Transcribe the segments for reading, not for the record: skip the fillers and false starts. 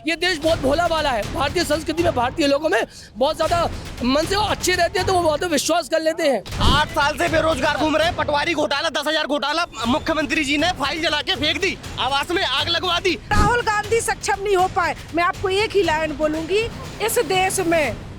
ये देश बहुत भोला वाला है। भारतीय संस्कृति में, भारतीय लोगों में बहुत ज़्यादा मन से वो अच्छे रहते हैं, तो वो बहुत विश्वास कर लेते हैं। 8 साल से बेरोजगार घूम रहे हैं। पटवारी घोटाला, 10,000 घोटाला, मुख्यमंत्री जी ने फाइल जला के फेंक दी, आवास में आग लगवा दी। राहुल गांधी सक्षम नहीं हो पाए। मैं आपको एक ही लाइन बोलूंगी, इस देश में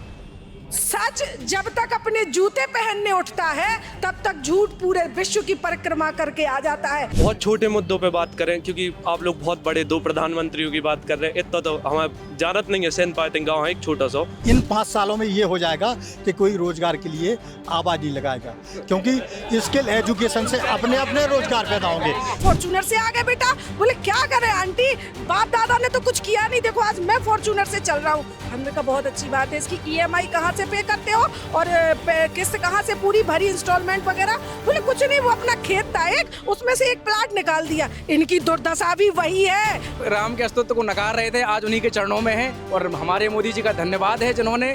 सच जब तक अपने जूते पहनने उठता है तब तक झूठ पूरे विश्व की परिक्रमा करके आ जाता है। बहुत छोटे मुद्दों पे बात करें, क्योंकि आप लोग बहुत बड़े 2 प्रधानमंत्रियों की बात कर रहे हैं, इतना तो हमें जानत नहीं है। सेंध पाते गाँव है एक छोटा सा। इन 5 सालों में ये हो जाएगा कि कोई रोजगार के लिए आबादी लगाएगा, क्योंकि स्किल एजुकेशन से अपने अपने रोजगार पैदा होंगे। फॉर्च्यूनर से आ गए बेटा, बोले क्या करे आंटी, बाप दादा ने तो कुछ किया नहीं, देखो आज मैं फॉर्च्यूनर से चल रहा हूँ। हमने कहा बहुत अच्छी बात है, इसकी EMI कहाँ से पे करते हो और किस्त कहाँ से पूरी भरी, इंस्टॉलमेंट वगैरह? बोले कुछ नहीं, वो अपना खेत था एक, उसमें से एक प्लाट निकाल दिया। इनकी दुर्दशा भी वही है। राम के अस्तित्व को नकार रहे थे, आज उन्हीं के चरणों में है और हमारे मोदी जी का धन्यवाद है जिन्होंने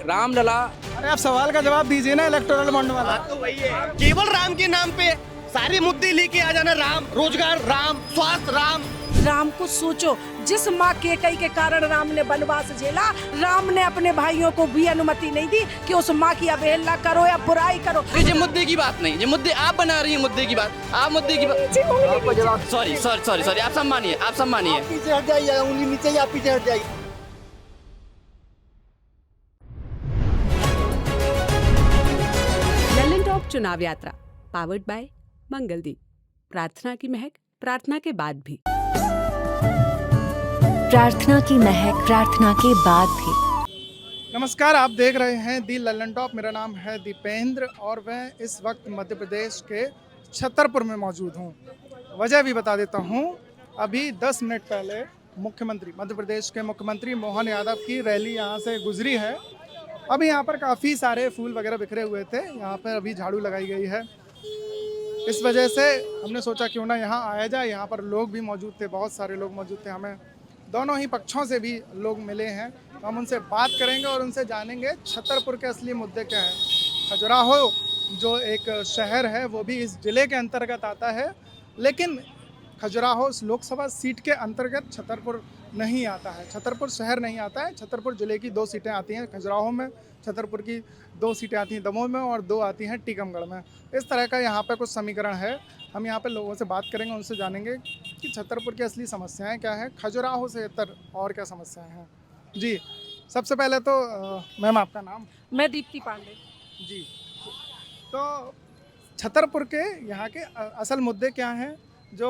राम लला। अरे आप सवाल का जवाब दीजिए ना, इलेक्टोरल बॉन्ड वाला। तो वही है, केवल राम के नाम पे सारे मुद्दे लेके आ जाना। राम, रोजगार राम, स्वास्थ्य राम। राम को सोचो, जिस माँ केकई के कारण राम ने वनवास झेला, राम ने अपने भाइयों को भी अनुमति नहीं दी कि उस माँ की अवहेलना करो या बुराई करो। ये मुद्दे की बात नहीं, ये मुद्दे आप बना रही हैं। मुद्दे की बात आप, मुद्दे की बात। सॉरी सॉरी सॉरी सॉरी, आप सम्मानिए, आप सम्मानिए। पीछे हट जाइए, उंगली नीचे, आप पीछे हट जाइए। लल्लन टॉप चुनाव यात्रा पावर्ड बाय मंगलदीप। प्रार्थना की महक प्रार्थना के बाद भी। प्रार्थना की महक प्रार्थना के बाद भी। नमस्कार, आप देख रहे हैं दी लल्लन टॉप। मेरा नाम है दीपेंद्र और मैं इस वक्त मध्य प्रदेश के छतरपुर में मौजूद हूँ। वजह भी बता देता हूँ। अभी 10 मिनट पहले मध्य प्रदेश के मुख्यमंत्री मोहन यादव की रैली यहाँ से गुजरी है। अभी यहाँ पर काफ़ी सारे फूल वगैरह बिखरे हुए थे, यहाँ पर अभी झाड़ू लगाई गई है। इस वजह से हमने सोचा क्यों ना यहाँ आया जाए। यहाँ पर लोग भी मौजूद थे, बहुत सारे लोग मौजूद थे। हमें दोनों ही पक्षों से भी लोग मिले हैं, तो हम उनसे बात करेंगे और उनसे जानेंगे छतरपुर के असली मुद्दे क्या हैं। खजुराहो जो एक शहर है वो भी इस ज़िले के अंतर्गत आता है, लेकिन खजुराहो लोकसभा सीट के अंतर्गत छतरपुर नहीं आता है। छतरपुर शहर नहीं आता है। छतरपुर ज़िले की 2 सीटें आती हैं खजुराहो में, छतरपुर की 2 सीटें आती हैं दमोह में और 2 आती हैं टीकमगढ़ में। इस तरह का यहाँ पे कुछ समीकरण है। हम यहाँ पे लोगों से बात करेंगे, उनसे जानेंगे कि छतरपुर की असली समस्याएं क्या हैं, खजुराहो से इतर और क्या समस्याएं हैं। जी, सबसे पहले तो मैम आपका नाम? मैं दीप्ति पांडे। जी, तो छतरपुर के यहाँ के असल मुद्दे क्या हैं जो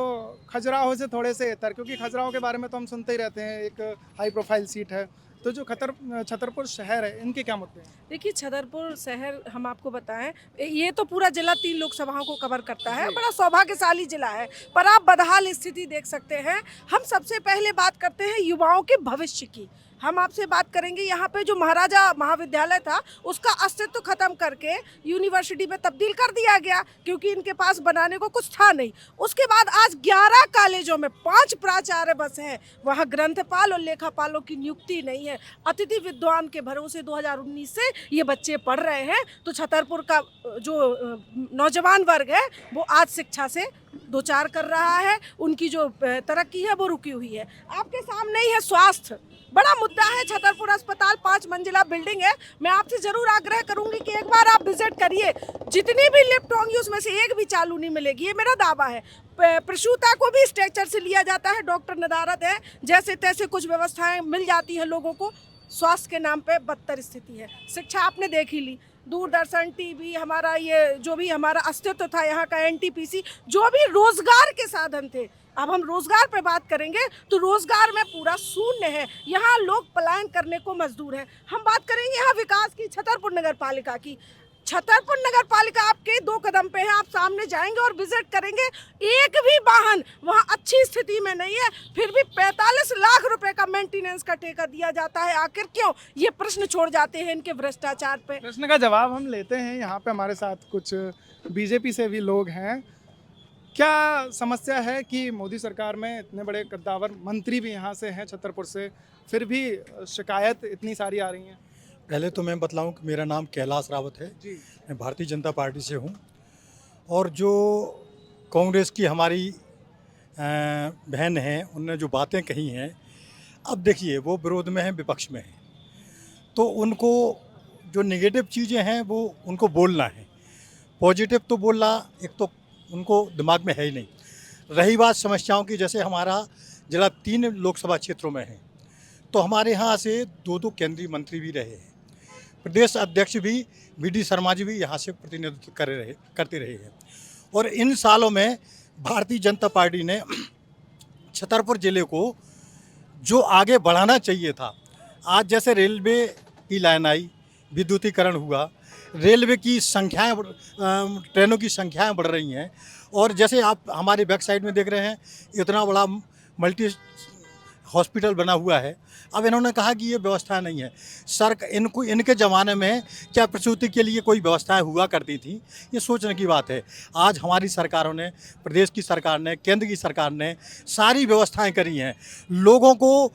खजुराहो से थोड़े से इतर, क्योंकि खजुराहो के बारे में तो हम सुनते ही रहते हैं, एक हाई प्रोफाइल सीट है, तो जो छतरपुर शहर है इनके क्या मुद्दे हैं? देखिए, छतरपुर शहर हम आपको बताएं, ये तो पूरा जिला 3 लोकसभाओं को कवर करता है, बड़ा सौभाग्यशाली जिला है, पर आप बदहाल स्थिति देख सकते हैं। हम सबसे पहले बात करते हैं युवाओं के भविष्य की। हम आपसे बात करेंगे, यहाँ पे जो महाराजा महाविद्यालय था उसका अस्तित्व खत्म करके यूनिवर्सिटी में तब्दील कर दिया गया, क्योंकि इनके पास बनाने को कुछ था नहीं। उसके बाद आज 11 कॉलेजों में 5 प्राचार्य बस हैं, वहाँ ग्रंथपाल और लेखापालों की नियुक्ति नहीं है। अतिथि विद्वान के भरोसे 2019 से ये बच्चे पढ़ रहे हैं। तो छतरपुर का जो नौजवान वर्ग है वो आज शिक्षा से 2-4 कर रहा है, उनकी जो तरक्की है वो रुकी हुई है। आपके सामने ही है स्वास्थ्य, बड़ा मुद्दा है। छतरपुर अस्पताल 5 मंजिला बिल्डिंग है। मैं आपसे जरूर आग्रह करूंगी कि एक बार आप विजिट करिए। जितनी भी लिफ्ट होंगी उसमें से एक भी चालू नहीं मिलेगी, ये मेरा दावा है। प्रसूता को भी स्ट्रेचर से लिया जाता है, डॉक्टर नदारत है, जैसे तैसे कुछ व्यवस्थाएं मिल जाती हैं लोगों को। स्वास्थ्य के नाम पे बदतर स्थिति है। शिक्षा आपने देख ही ली, दूरदर्शन, टीवी, हमारा ये जो भी हमारा अस्तित्व था यहाँ का, NTPC, जो भी रोजगार के साधन थे। अब हम रोजगार पे बात करेंगे तो रोजगार में पूरा शून्य है। यहाँ लोग पलायन करने को मजदूर हैं। हम बात करेंगे यहाँ विकास की, छतरपुर नगर पालिका की। छतरपुर नगर पालिका आपके 2 कदम पे है, आप सामने जाएंगे और विजिट करेंगे, एक भी वाहन वहाँ अच्छी स्थिति में नहीं है, फिर भी 45 लाख रुपए का मेंटेनेंस का ठेका दिया जाता है। आखिर क्यों? ये प्रश्न छोड़ जाते हैं इनके भ्रष्टाचार पे। प्रश्न का जवाब हम लेते हैं। यहाँ पे हमारे साथ कुछ BJP से भी लोग हैं। क्या समस्या है कि मोदी सरकार में इतने बड़े कद्दावर मंत्री भी यहाँ से हैं छतरपुर से, फिर भी शिकायत इतनी सारी आ रही हैं? पहले तो मैं बतलाऊं कि मेरा नाम कैलाश रावत है जी। मैं भारतीय जनता पार्टी से हूं, और जो कांग्रेस की हमारी बहन हैं उनने जो बातें कही हैं, अब देखिए वो विरोध में है, विपक्ष में है, तो उनको जो नेगेटिव चीज़ें हैं वो उनको बोलना है, पॉजिटिव तो बोलना एक तो उनको दिमाग में है ही नहीं। रही बात समस्याओं की, जैसे हमारा जिला 3 लोकसभा क्षेत्रों में है, तो हमारे यहाँ से 2 केंद्रीय मंत्री भी रहे हैं, प्रदेश अध्यक्ष भी वी.डी. शर्मा जी भी यहाँ से प्रतिनिधित्व करते रहे हैं। और इन सालों में भारतीय जनता पार्टी ने छतरपुर ज़िले को जो आगे बढ़ाना चाहिए था, आज जैसे रेलवे की लाइन आई, विद्युतीकरण हुआ, रेलवे की संख्याएँ ट्रेनों की संख्याएँ बढ़ रही हैं, और जैसे आप हमारी वेबसाइट में देख रहे हैं इतना बड़ा मल्टी हॉस्पिटल बना हुआ है। अब इन्होंने कहा कि ये व्यवस्था नहीं है। इनके ज़माने में क्या प्रसूति के लिए कोई व्यवस्थाएं हुआ करती थी, ये सोचने की बात है। आज हमारी सरकारों ने, प्रदेश की सरकार ने, केंद्र की सरकार ने सारी व्यवस्थाएं करी हैं। लोगों को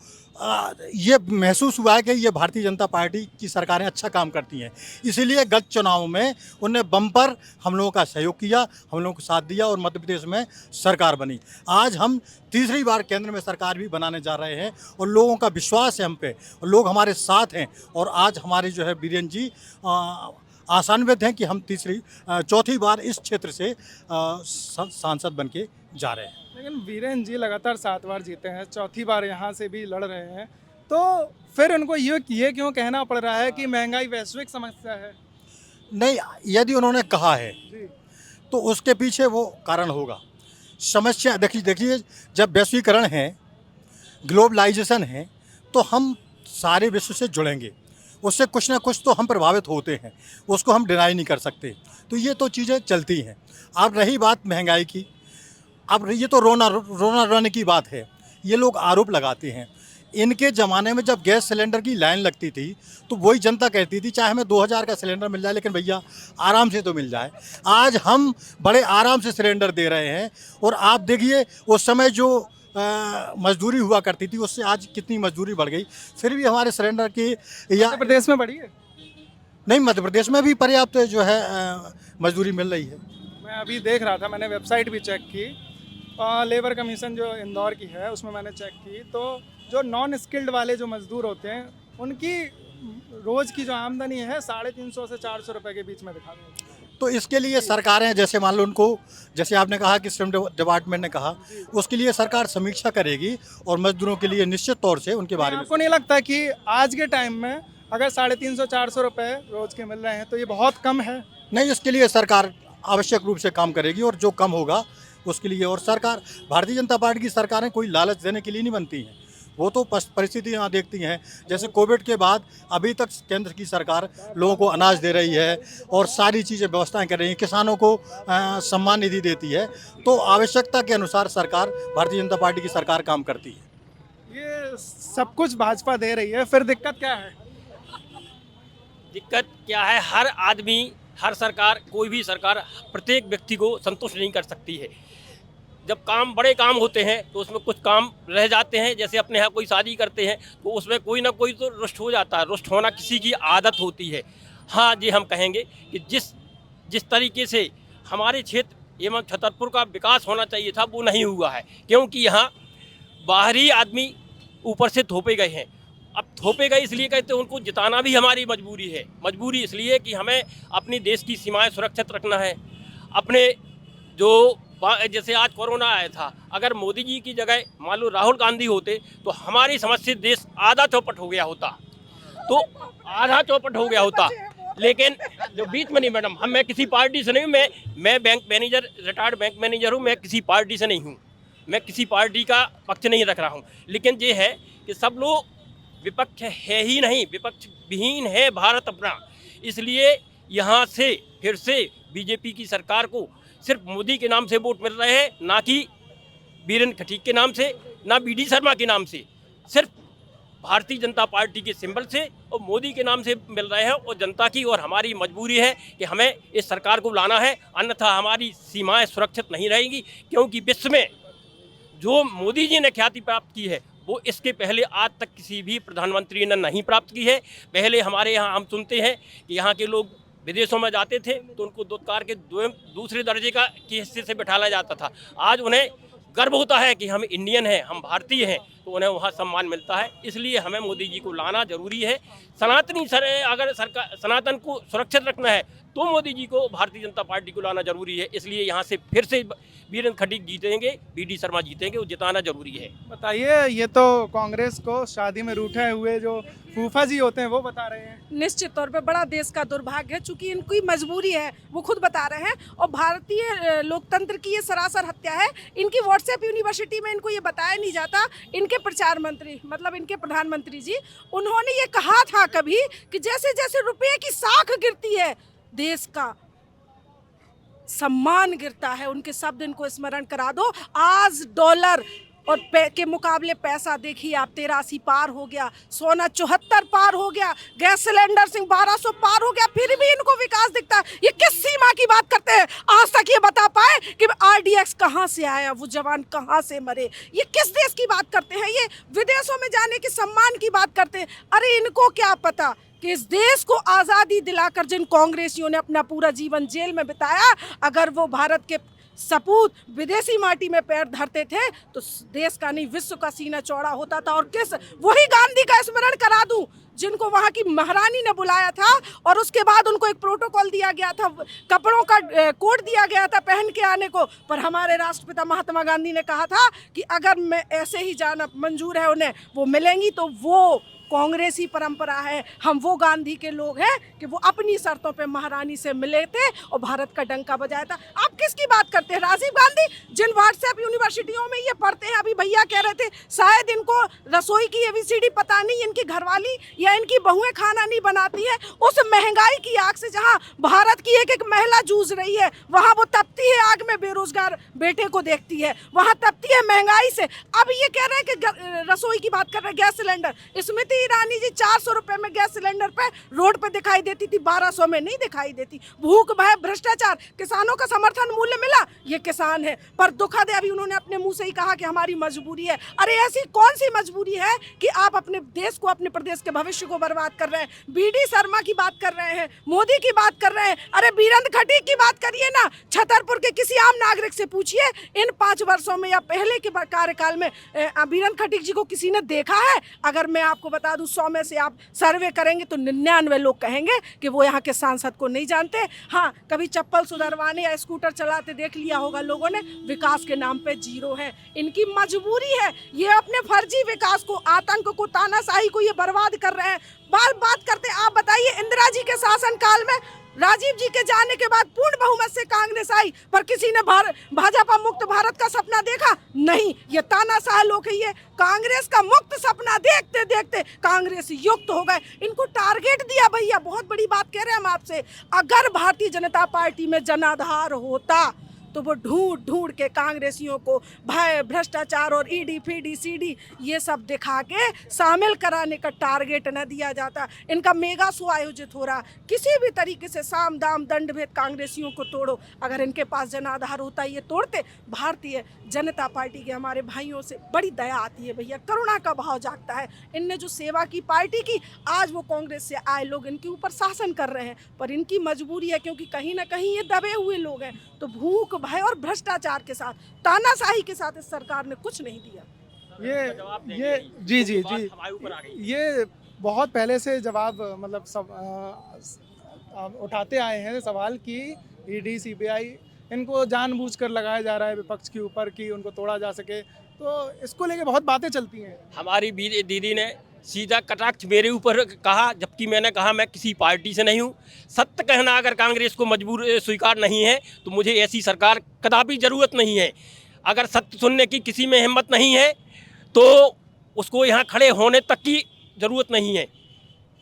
ये महसूस हुआ है कि ये भारतीय जनता पार्टी की सरकारें अच्छा काम करती हैं, इसीलिए गत चुनाव में उन्होंने बम्पर हम लोगों का सहयोग किया, हम लोगों को साथ दिया और मध्य प्रदेश में सरकार बनी। आज हम तीसरी बार केंद्र में सरकार भी बनाने जा रहे हैं और लोगों का विश्वास है हम पे, और लोग हमारे साथ हैं। और आज हमारे जो है बीरेन जी आशान्वित हैं कि हम चौथी बार इस क्षेत्र से सांसद बन के जा रहे हैं। लेकिन वीरेन जी लगातार 7 बार जीते हैं, चौथी बार यहाँ से भी लड़ रहे हैं, तो फिर उनको ये क्यों कहना पड़ रहा है कि महंगाई वैश्विक समस्या है? नहीं, यदि उन्होंने कहा है तो उसके पीछे वो कारण होगा। समस्या देखिए जब वैश्वीकरण है, ग्लोबलाइजेशन है, तो हम सारे विश्व से जुड़ेंगे, उससे कुछ ना कुछ तो हम प्रभावित होते हैं, उसको हम डिनाई नहीं कर सकते। तो ये तो चीज़ें चलती हैं। अब रही बात महंगाई की, अब ये तो रोने की बात है। ये लोग आरोप लगाते हैं, इनके ज़माने में जब गैस सिलेंडर की लाइन लगती थी तो वही जनता कहती थी चाहे हमें 2000 का सिलेंडर मिल जाए, लेकिन भैया आराम से तो मिल जाए। आज हम बड़े आराम से सिलेंडर दे रहे हैं, और आप देखिए उस समय जो मजदूरी हुआ करती थी उससे आज कितनी मजदूरी बढ़ गई, फिर भी हमारे सिलेंडर की मध्य प्रदेश में बढ़ी है? नहीं, मध्य प्रदेश में भी पर्याप्त जो है मजदूरी मिल रही है। मैं अभी देख रहा था, मैंने वेबसाइट भी चेक की, लेबर कमीशन जो इंदौर की है उसमें मैंने चेक की, तो जो नॉन स्किल्ड वाले जो मजदूर होते हैं उनकी रोज़ की जो आमदनी है 350 से 400 रुपये के बीच में दिखा रही है। तो इसके लिए सरकारें, जैसे मान लो उनको, जैसे आपने कहा कि श्रम डिपार्टमेंट ने कहा, उसके लिए सरकार समीक्षा करेगी और मजदूरों के लिए निश्चित तौर से उनके बारे में। आपको नहीं लगता कि आज के टाइम में अगर 350-400 रुपये रोज़ के मिल रहे हैं तो ये बहुत कम है? नहीं, इसके लिए सरकार आवश्यक रूप से काम करेगी, और जो कम होगा उसके लिए। और सरकार, भारतीय जनता पार्टी की सरकारें कोई लालच देने के लिए नहीं बनती हैं, वो तो परिस्थितियाँ देखती हैं। जैसे कोविड के बाद अभी तक केंद्र की सरकार लोगों को अनाज दे रही है और सारी चीज़ें व्यवस्थाएं कर रही हैं, किसानों को सम्मान निधि देती है, तो आवश्यकता के अनुसार सरकार, भारतीय जनता पार्टी की सरकार काम करती है। ये सब कुछ भाजपा दे रही है, फिर दिक्कत क्या है? दिक्कत क्या है, हर आदमी, हर सरकार, कोई भी सरकार प्रत्येक व्यक्ति को संतुष्ट नहीं कर सकती है। जब बड़े काम होते हैं तो उसमें कुछ काम रह जाते हैं, जैसे अपने यहाँ कोई शादी करते हैं तो उसमें कोई ना कोई तो रुष्ट हो जाता है, रुष्ट होना किसी की आदत होती है। हाँ जी, हम कहेंगे कि जिस तरीके से हमारे क्षेत्र एवं छतरपुर का विकास होना चाहिए था वो नहीं हुआ है, क्योंकि यहाँ बाहरी आदमी ऊपर से थोपे गए हैं। अब थोपे गए इसलिए कहते हैं, उनको जिताना भी हमारी मजबूरी है। मजबूरी इसलिए कि हमें अपनी देश की सीमाएं सुरक्षित रखना है। अपने जो जैसे आज कोरोना आया था, अगर मोदी जी की जगह मान लो राहुल गांधी होते तो हमारी समझ से देश आधा चौपट हो गया होता, तो आधा चौपट हो गया होता। लेकिन जो बीच में नहीं मैडम, मैं किसी पार्टी से नहीं, मैं bank manager, retired bank manager हूँ, मैं किसी पार्टी से नहीं हूँ, मैं किसी पार्टी का पक्ष नहीं रख रहा हूँ। लेकिन ये है कि सब लोग विपक्ष है ही नहीं, विपक्ष विहीन है भारत अपना। इसलिए यहाँ से फिर से बीजेपी की सरकार को सिर्फ मोदी के नाम से वोट मिल रहे हैं, ना कि बीरेन खटीक के नाम से, ना वी.डी. शर्मा के नाम से, सिर्फ भारतीय जनता पार्टी के सिंबल से और मोदी के नाम से मिल रहे हैं। और जनता की और हमारी मजबूरी है कि हमें इस सरकार को लाना है, अन्यथा हमारी सीमाएं सुरक्षित नहीं रहेंगी। क्योंकि विश्व में जो मोदी जी ने ख्याति प्राप्त की है वो इसके पहले आज तक किसी भी प्रधानमंत्री ने नहीं प्राप्त की है। पहले हमारे यहाँ हम सुनते हैं कि यहाँ के लोग विदेशों में जाते थे तो उनको दुत्कार के दूसरे दर्जे के हिस्से से बिठाया जाता था। आज उन्हें गर्व होता है कि हम इंडियन हैं, हम भारतीय हैं, तो उन्हें वहाँ सम्मान मिलता है। इसलिए हमें मोदी जी को लाना जरूरी है। अगर सरकार सनातन को सुरक्षित रखना है तो मोदी जी को, भारतीय जनता पार्टी को लाना जरूरी है। इसलिए यहाँ से फिर से वीरेंद्र खटीक जीतेंगे, BD शर्मा जीतेंगे, वो जिताना जरूरी है। बताइए, ये तो कांग्रेस को शादी में रूठे हुए जो फूफा जी होते हैं वो बता रहे हैं। निश्चित तौर पे बड़ा देश का दुर्भाग्य है, चूंकि इनकी मजबूरी है, वो खुद बता रहे हैं। और भारतीय लोकतंत्र की ये सरासर हत्या है। इनकी व्हाट्सएप यूनिवर्सिटी में इनको ये बताया नहीं जाता। इनके प्रचार मंत्री, मतलब इनके प्रधानमंत्री जी, उन्होंने ये कहा था कभी कि जैसे जैसे रुपये की साख गिरती है, देश का सम्मान गिरता है। उनके शब्द इनको स्मरण करा दो। आज डॉलर और के मुकाबले पैसा देखिए आप 83 पार हो गया, सोना 74 पार हो गया, गैस सिलेंडर 1200 पार हो गया, फिर भी इनको विकास दिखता है। ये किस सीमा की बात करते हैं? आज तक ये बता पाए कि RDX कहाँ से आया, वो जवान कहाँ से मरे? ये किस देश की बात करते हैं? ये विदेशों में जाने के सम्मान की बात करते हैं। अरे इनको क्या पता कि इस देश को आज़ादी दिलाकर जिन कांग्रेसियों ने अपना पूरा जीवन जेल में बिताया, अगर वो भारत के सपूत विदेशी माटी में पैर धरते थे तो देश का नहीं विश्व का सीना चौड़ा होता था। और किस वही गांधी का स्मरण करा दूं जिनको वहाँ की महारानी ने बुलाया था और उसके बाद उनको एक प्रोटोकॉल दिया गया था, कपड़ों का कोड दिया गया था पहन के आने को। पर हमारे राष्ट्रपिता महात्मा गांधी ने कहा था कि अगर मैं ऐसे ही जाना मंजूर है उन्हें, वो मिलेंगी, तो वो कांग्रेसी परंपरा है। हम वो गांधी के लोग हैं कि वो अपनी शर्तों पे महारानी से मिले थे और भारत का डंका बजाया था। आप किसकी बात करते हैं? राजीव गांधी, जिन व्हाट्सएप यूनिवर्सिटियों में ये पढ़ते हैं। अभी भैया कह रहे थे शायद इनको रसोई की ABCD पता नहीं, इनकी घरवाली या इनकी बहुएं खाना नहीं बनाती है। उस महंगाई की आग से जहाँ भारत की एक एक महिला जूझ रही है, वहाँ वो तपती है आग में, बेरोजगार बेटे को देखती है, वहाँ तपती है महंगाई से। अब ये कह रहे हैं कि रसोई की बात कर रहे हैं, गैस सिलेंडर। स्मृति ईरानी जी 400 रुपए में गैस सिलेंडर पे रोड पे दिखाई देती थी, 1200 में नहीं दिखाई देती। भूख भय भ्रष्टाचार, किसानों का समर्थन मूल्य मिला, ये किसान है। पर दुखद है, अभी उन्होंने अपने मुंह से ही कहा कि हमारी मजबूरी है। अरे ऐसी कौन सी मजबूरी है कि आप अपने देश को, अपने प्रदेश के भविष्य को बर्बाद कर रहे हैं? BD शर्मा की बात कर रहे हैं, मोदी की बात कर रहे हैं। अरे वीरेंद्र खटीक की बात करिए ना। छतरपुर के किसी आम नागरिक से पूछिए, इन 5 वर्षों में या पहले के कार्यकाल में वीरेंद्र खटीक जी को किसी ने देखा है? अगर मैं आपको बता दूं, 100 में से आप सर्वे करेंगे तो 99 लोग कहेंगे कि वो यहाँ के सांसद को नहीं जानते। हाँ, कभी चप्पल सुधरवाने या स्कूटर चलाते देख लिया होगा लोगों ने। विकास के नाम पे जीरो है। इनकी मजबूरी है, ये अपने फर्जी विकास को, आतंक को, तानाशाही को ये बर्बाद कर रहे हैं। बात करते हैं। आप बताइए, इंदिरा जी के शासन काल में राजीव जी के जाने के बाद पूर्ण बहुमत से कांग्रेस आई, पर किसी ने भाजपा मुक्त भारत का सपना देखा? नहीं। ये तानाशाह लोग है, ये कांग्रेस का मुक्त सपना देखते देखते कांग्रेस युक्त हो गए। इनको टारगेट दिया भैया, बहुत बड़ी बात कह रहे हैं हम आपसे। अगर भारतीय जनता पार्टी में जनाधार होता तो वो ढूंढ ढूंढ के कांग्रेसियों को भय भ्रष्टाचार और ED FID CD ये सब दिखा के शामिल कराने का टारगेट न दिया जाता। इनका मेगा शो आयोजित हो रहा, किसी भी तरीके से साम दाम दंड भेद कांग्रेसियों को तोड़ो। अगर इनके पास जनाधार होता ये तोड़ते। भारतीय जनता पार्टी के हमारे भाइयों से बड़ी दया आती है भैया, करुणा का भाव जागता है। इनने जो सेवा की पार्टी की, आज वो कांग्रेस से आए लोग इनके ऊपर शासन कर रहे हैं। पर इनकी मजबूरी है, क्योंकि कहीं ना कहीं ये दबे हुए लोग हैं। तो भूख भय और भ्रष्टाचार के साथ, तानाशाही के साथ इस सरकार ने कुछ नहीं दिया। ये जी ये बहुत पहले से जवाब मतलब सब उठाते आए हैं सवाल कि ED CBI इनको जानबूझकर लगाया जा रहा है विपक्ष के ऊपर कि उनको तोड़ा जा सके। तो इसको लेके बहुत बातें चलती हैं। हमारी दीदी ने सीधा कटाक्ष मेरे ऊपर कहा, जबकि मैंने कहा मैं किसी पार्टी से नहीं हूँ। सत्य कहना अगर कांग्रेस को मजबूर स्वीकार नहीं है तो मुझे ऐसी सरकार कदापि ज़रूरत नहीं है। अगर सत्य सुनने की किसी में हिम्मत नहीं है तो उसको यहाँ खड़े होने तक की ज़रूरत नहीं है।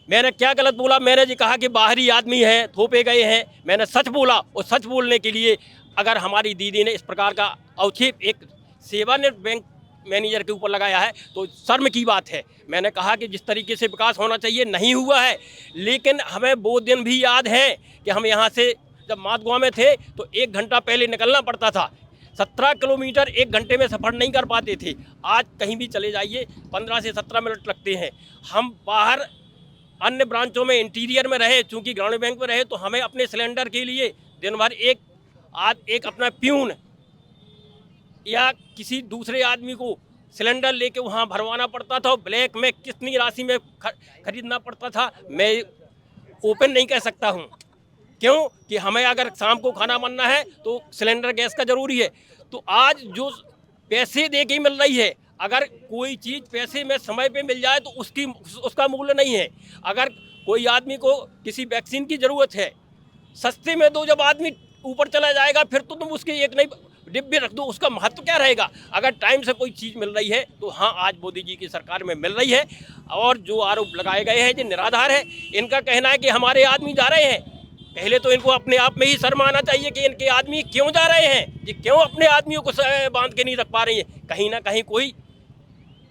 मैंने क्या गलत बोला? मैंने जी कहा कि बाहरी आदमी है, थोपे गए हैं। मैंने सच बोला, और सच बोलने के लिए अगर हमारी दीदी ने इस प्रकार का अवक्षेप एक सेवानिवृत्त बैंक मैनेजर के ऊपर लगाया है तो शर्म की बात है। मैंने कहा कि जिस तरीके से विकास होना चाहिए नहीं हुआ है। लेकिन हमें वो दिन भी याद है कि हम यहाँ से जब मातगांव में थे तो 1 घंटा पहले निकलना पड़ता था। 17 किलोमीटर 1 घंटे में सफ़र नहीं कर पाते थे। आज कहीं भी चले जाइए 15 से 17 मिनट लगते हैं। हम बाहर अन्य ब्रांचों में इंटीरियर में रहे, चूँकि ग्रामीण बैंक में रहे, तो हमें अपने सिलेंडर के लिए दिन भर एक अपना प्यून या किसी दूसरे आदमी को सिलेंडर लेके वहाँ भरवाना पड़ता था और ब्लैक में कितनी राशि में खरीदना पड़ता था, मैं ओपन नहीं कह सकता हूँ। क्यों कि हमें अगर शाम को खाना बनना है तो सिलेंडर गैस का ज़रूरी है। तो आज जो पैसे दे के मिल रही है, अगर कोई चीज़ पैसे में समय पे मिल जाए तो उसका मूल्य नहीं है। अगर कोई आदमी को किसी वैक्सीन की ज़रूरत है, सस्ते में दो, जब आदमी ऊपर चला जाएगा फिर तो तुम उसके एक नहीं डिब्बे रख दो, उसका महत्व क्या रहेगा। अगर टाइम से कोई चीज़ मिल रही है तो हाँ, आज मोदी जी की सरकार में मिल रही है। और जो आरोप लगाए गए हैं ये निराधार है। इनका कहना है कि हमारे आदमी जा रहे हैं, पहले तो इनको अपने आप में ही शर्म आना चाहिए कि इनके आदमी क्यों जा रहे हैं, ये क्यों अपने आदमियों को बांध के नहीं रख पा रही है। कहीं ना कहीं कोई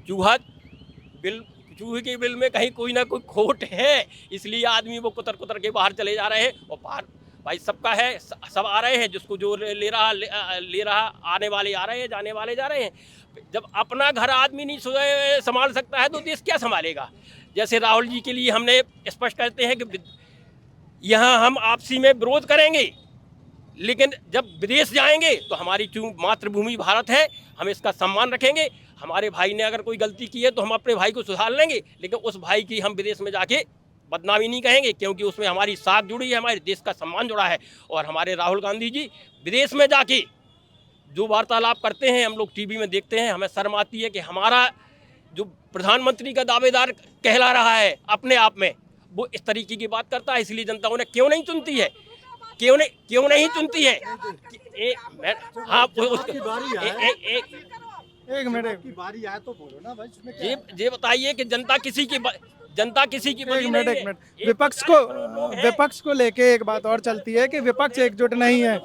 चूहे के बिल में कहीं कोई ना कोई खोट है, इसलिए आदमी वो कुतर कुतर के बाहर चले जा रहे हैं। और बाहर भाई सबका है, सब आ रहे हैं, जिसको जो ले रहा आने वाले आ रहे हैं, जाने वाले जा रहे हैं। जब अपना घर आदमी नहीं संभाल सकता है तो देश क्या संभालेगा। जैसे राहुल जी के लिए हमने स्पष्ट करते हैं कि यहाँ हम आपसी में विरोध करेंगे, लेकिन जब विदेश जाएंगे तो हमारी मातृभूमि भारत है, हम इसका सम्मान रखेंगे। हमारे भाई ने अगर कोई गलती की है तो हम अपने भाई को सुधार लेंगे, लेकिन उस भाई की हम विदेश में जाके बदनामी नहीं कहेंगे, क्योंकि उसमें हमारी साख जुड़ी है, हमारे देश का सम्मान जुड़ा है। और हमारे राहुल गांधी जी विदेश में जाके जो वार्तालाप करते हैं, हम लोग टीवी में देखते हैं, हमें शर्म आती है कि हमारा जो प्रधानमंत्री का दावेदार कहला रहा है अपने आप में, वो इस तरीके की बात करता है। इसलिए जनता उन्हें क्यों नहीं चुनती है, क्यों नहीं चुनती है। हाँ, एक मिनट की बारी आए तो बोलो ना भाई, इसमें क्या ये बताइए कि जनता किसी की बड़ी नहीं है। एक मिनट विपक्ष को लेके एक बात और चलती है कि विपक्ष एकजुट नहीं है।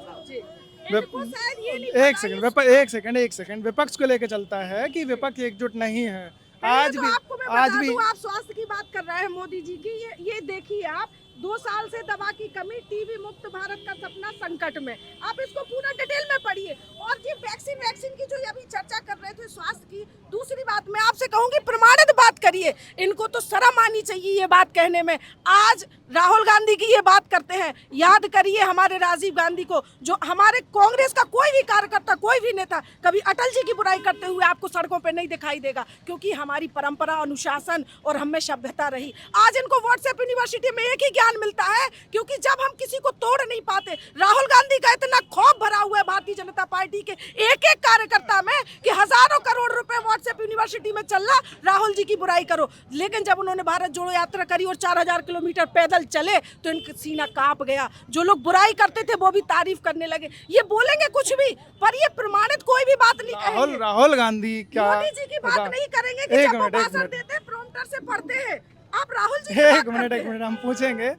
एक सेकंड विपक्ष को लेके चलता है कि विपक्ष एकजुट नहीं है। आज भी आप स्वास्थ्य की बात कर रहे हैं मोदी जी की, ये देखिए आप 2 साल से दवा की कमी, टीबी मुक्त भारत का सपना संकट में। आप इसको पूरा डिटेल में पढ़िए। और ये वैक्सीन की जो अभी चर्चा कर रहे थे स्वास्थ्य की, दूसरी बात मैं आपसे कहूंगी प्रमाणित बात करिए। इनको तो शर्म आनी चाहिए ये बात कहने में। आज राहुल गांधी की ये बात करते हैं, याद करिए हमारे राजीव गांधी को। जो हमारे कांग्रेस का कोई भी कार्यकर्ता, कोई भी नेता कभी अटल जी की बुराई करते हुए आपको सड़कों पे नहीं दिखाई देगा, क्योंकि हमारी परंपरा, अनुशासन और हमें सभ्यता रही। आज इनको व्हाट्सएप यूनिवर्सिटी में एक ही ज्ञान मिलता है, क्योंकि जब हम किसी को तोड़ नहीं पाते, राहुल गांधी का इतना खौफ भरा हुआ है भारतीय जनता पार्टी के एक एक कार्यकर्ता में कि हजारों करोड़ रुपए व्हाट्सएप यूनिवर्सिटी में चल रहा, राहुल जी की बुराई करो। लेकिन जब उन्होंने भारत जोड़ो यात्रा करी और 4000 किलोमीटर पैदल चले तो इनका सीना कांप गया। जो लोग बुराई करते थे वो भी तारीफ करने लगे। ये बोलेंगे कुछ भी, पर ये प्रमाणित कोई भी बात नहीं कहेंगे। राहुल गांधी क्या मोदी जी की बात नहीं करेंगे कि जब वो भाषण देते हैं प्रॉम्प्टर से पढ़ते हैं। आप राहुल जी एक मिनट हम पूछेंगे।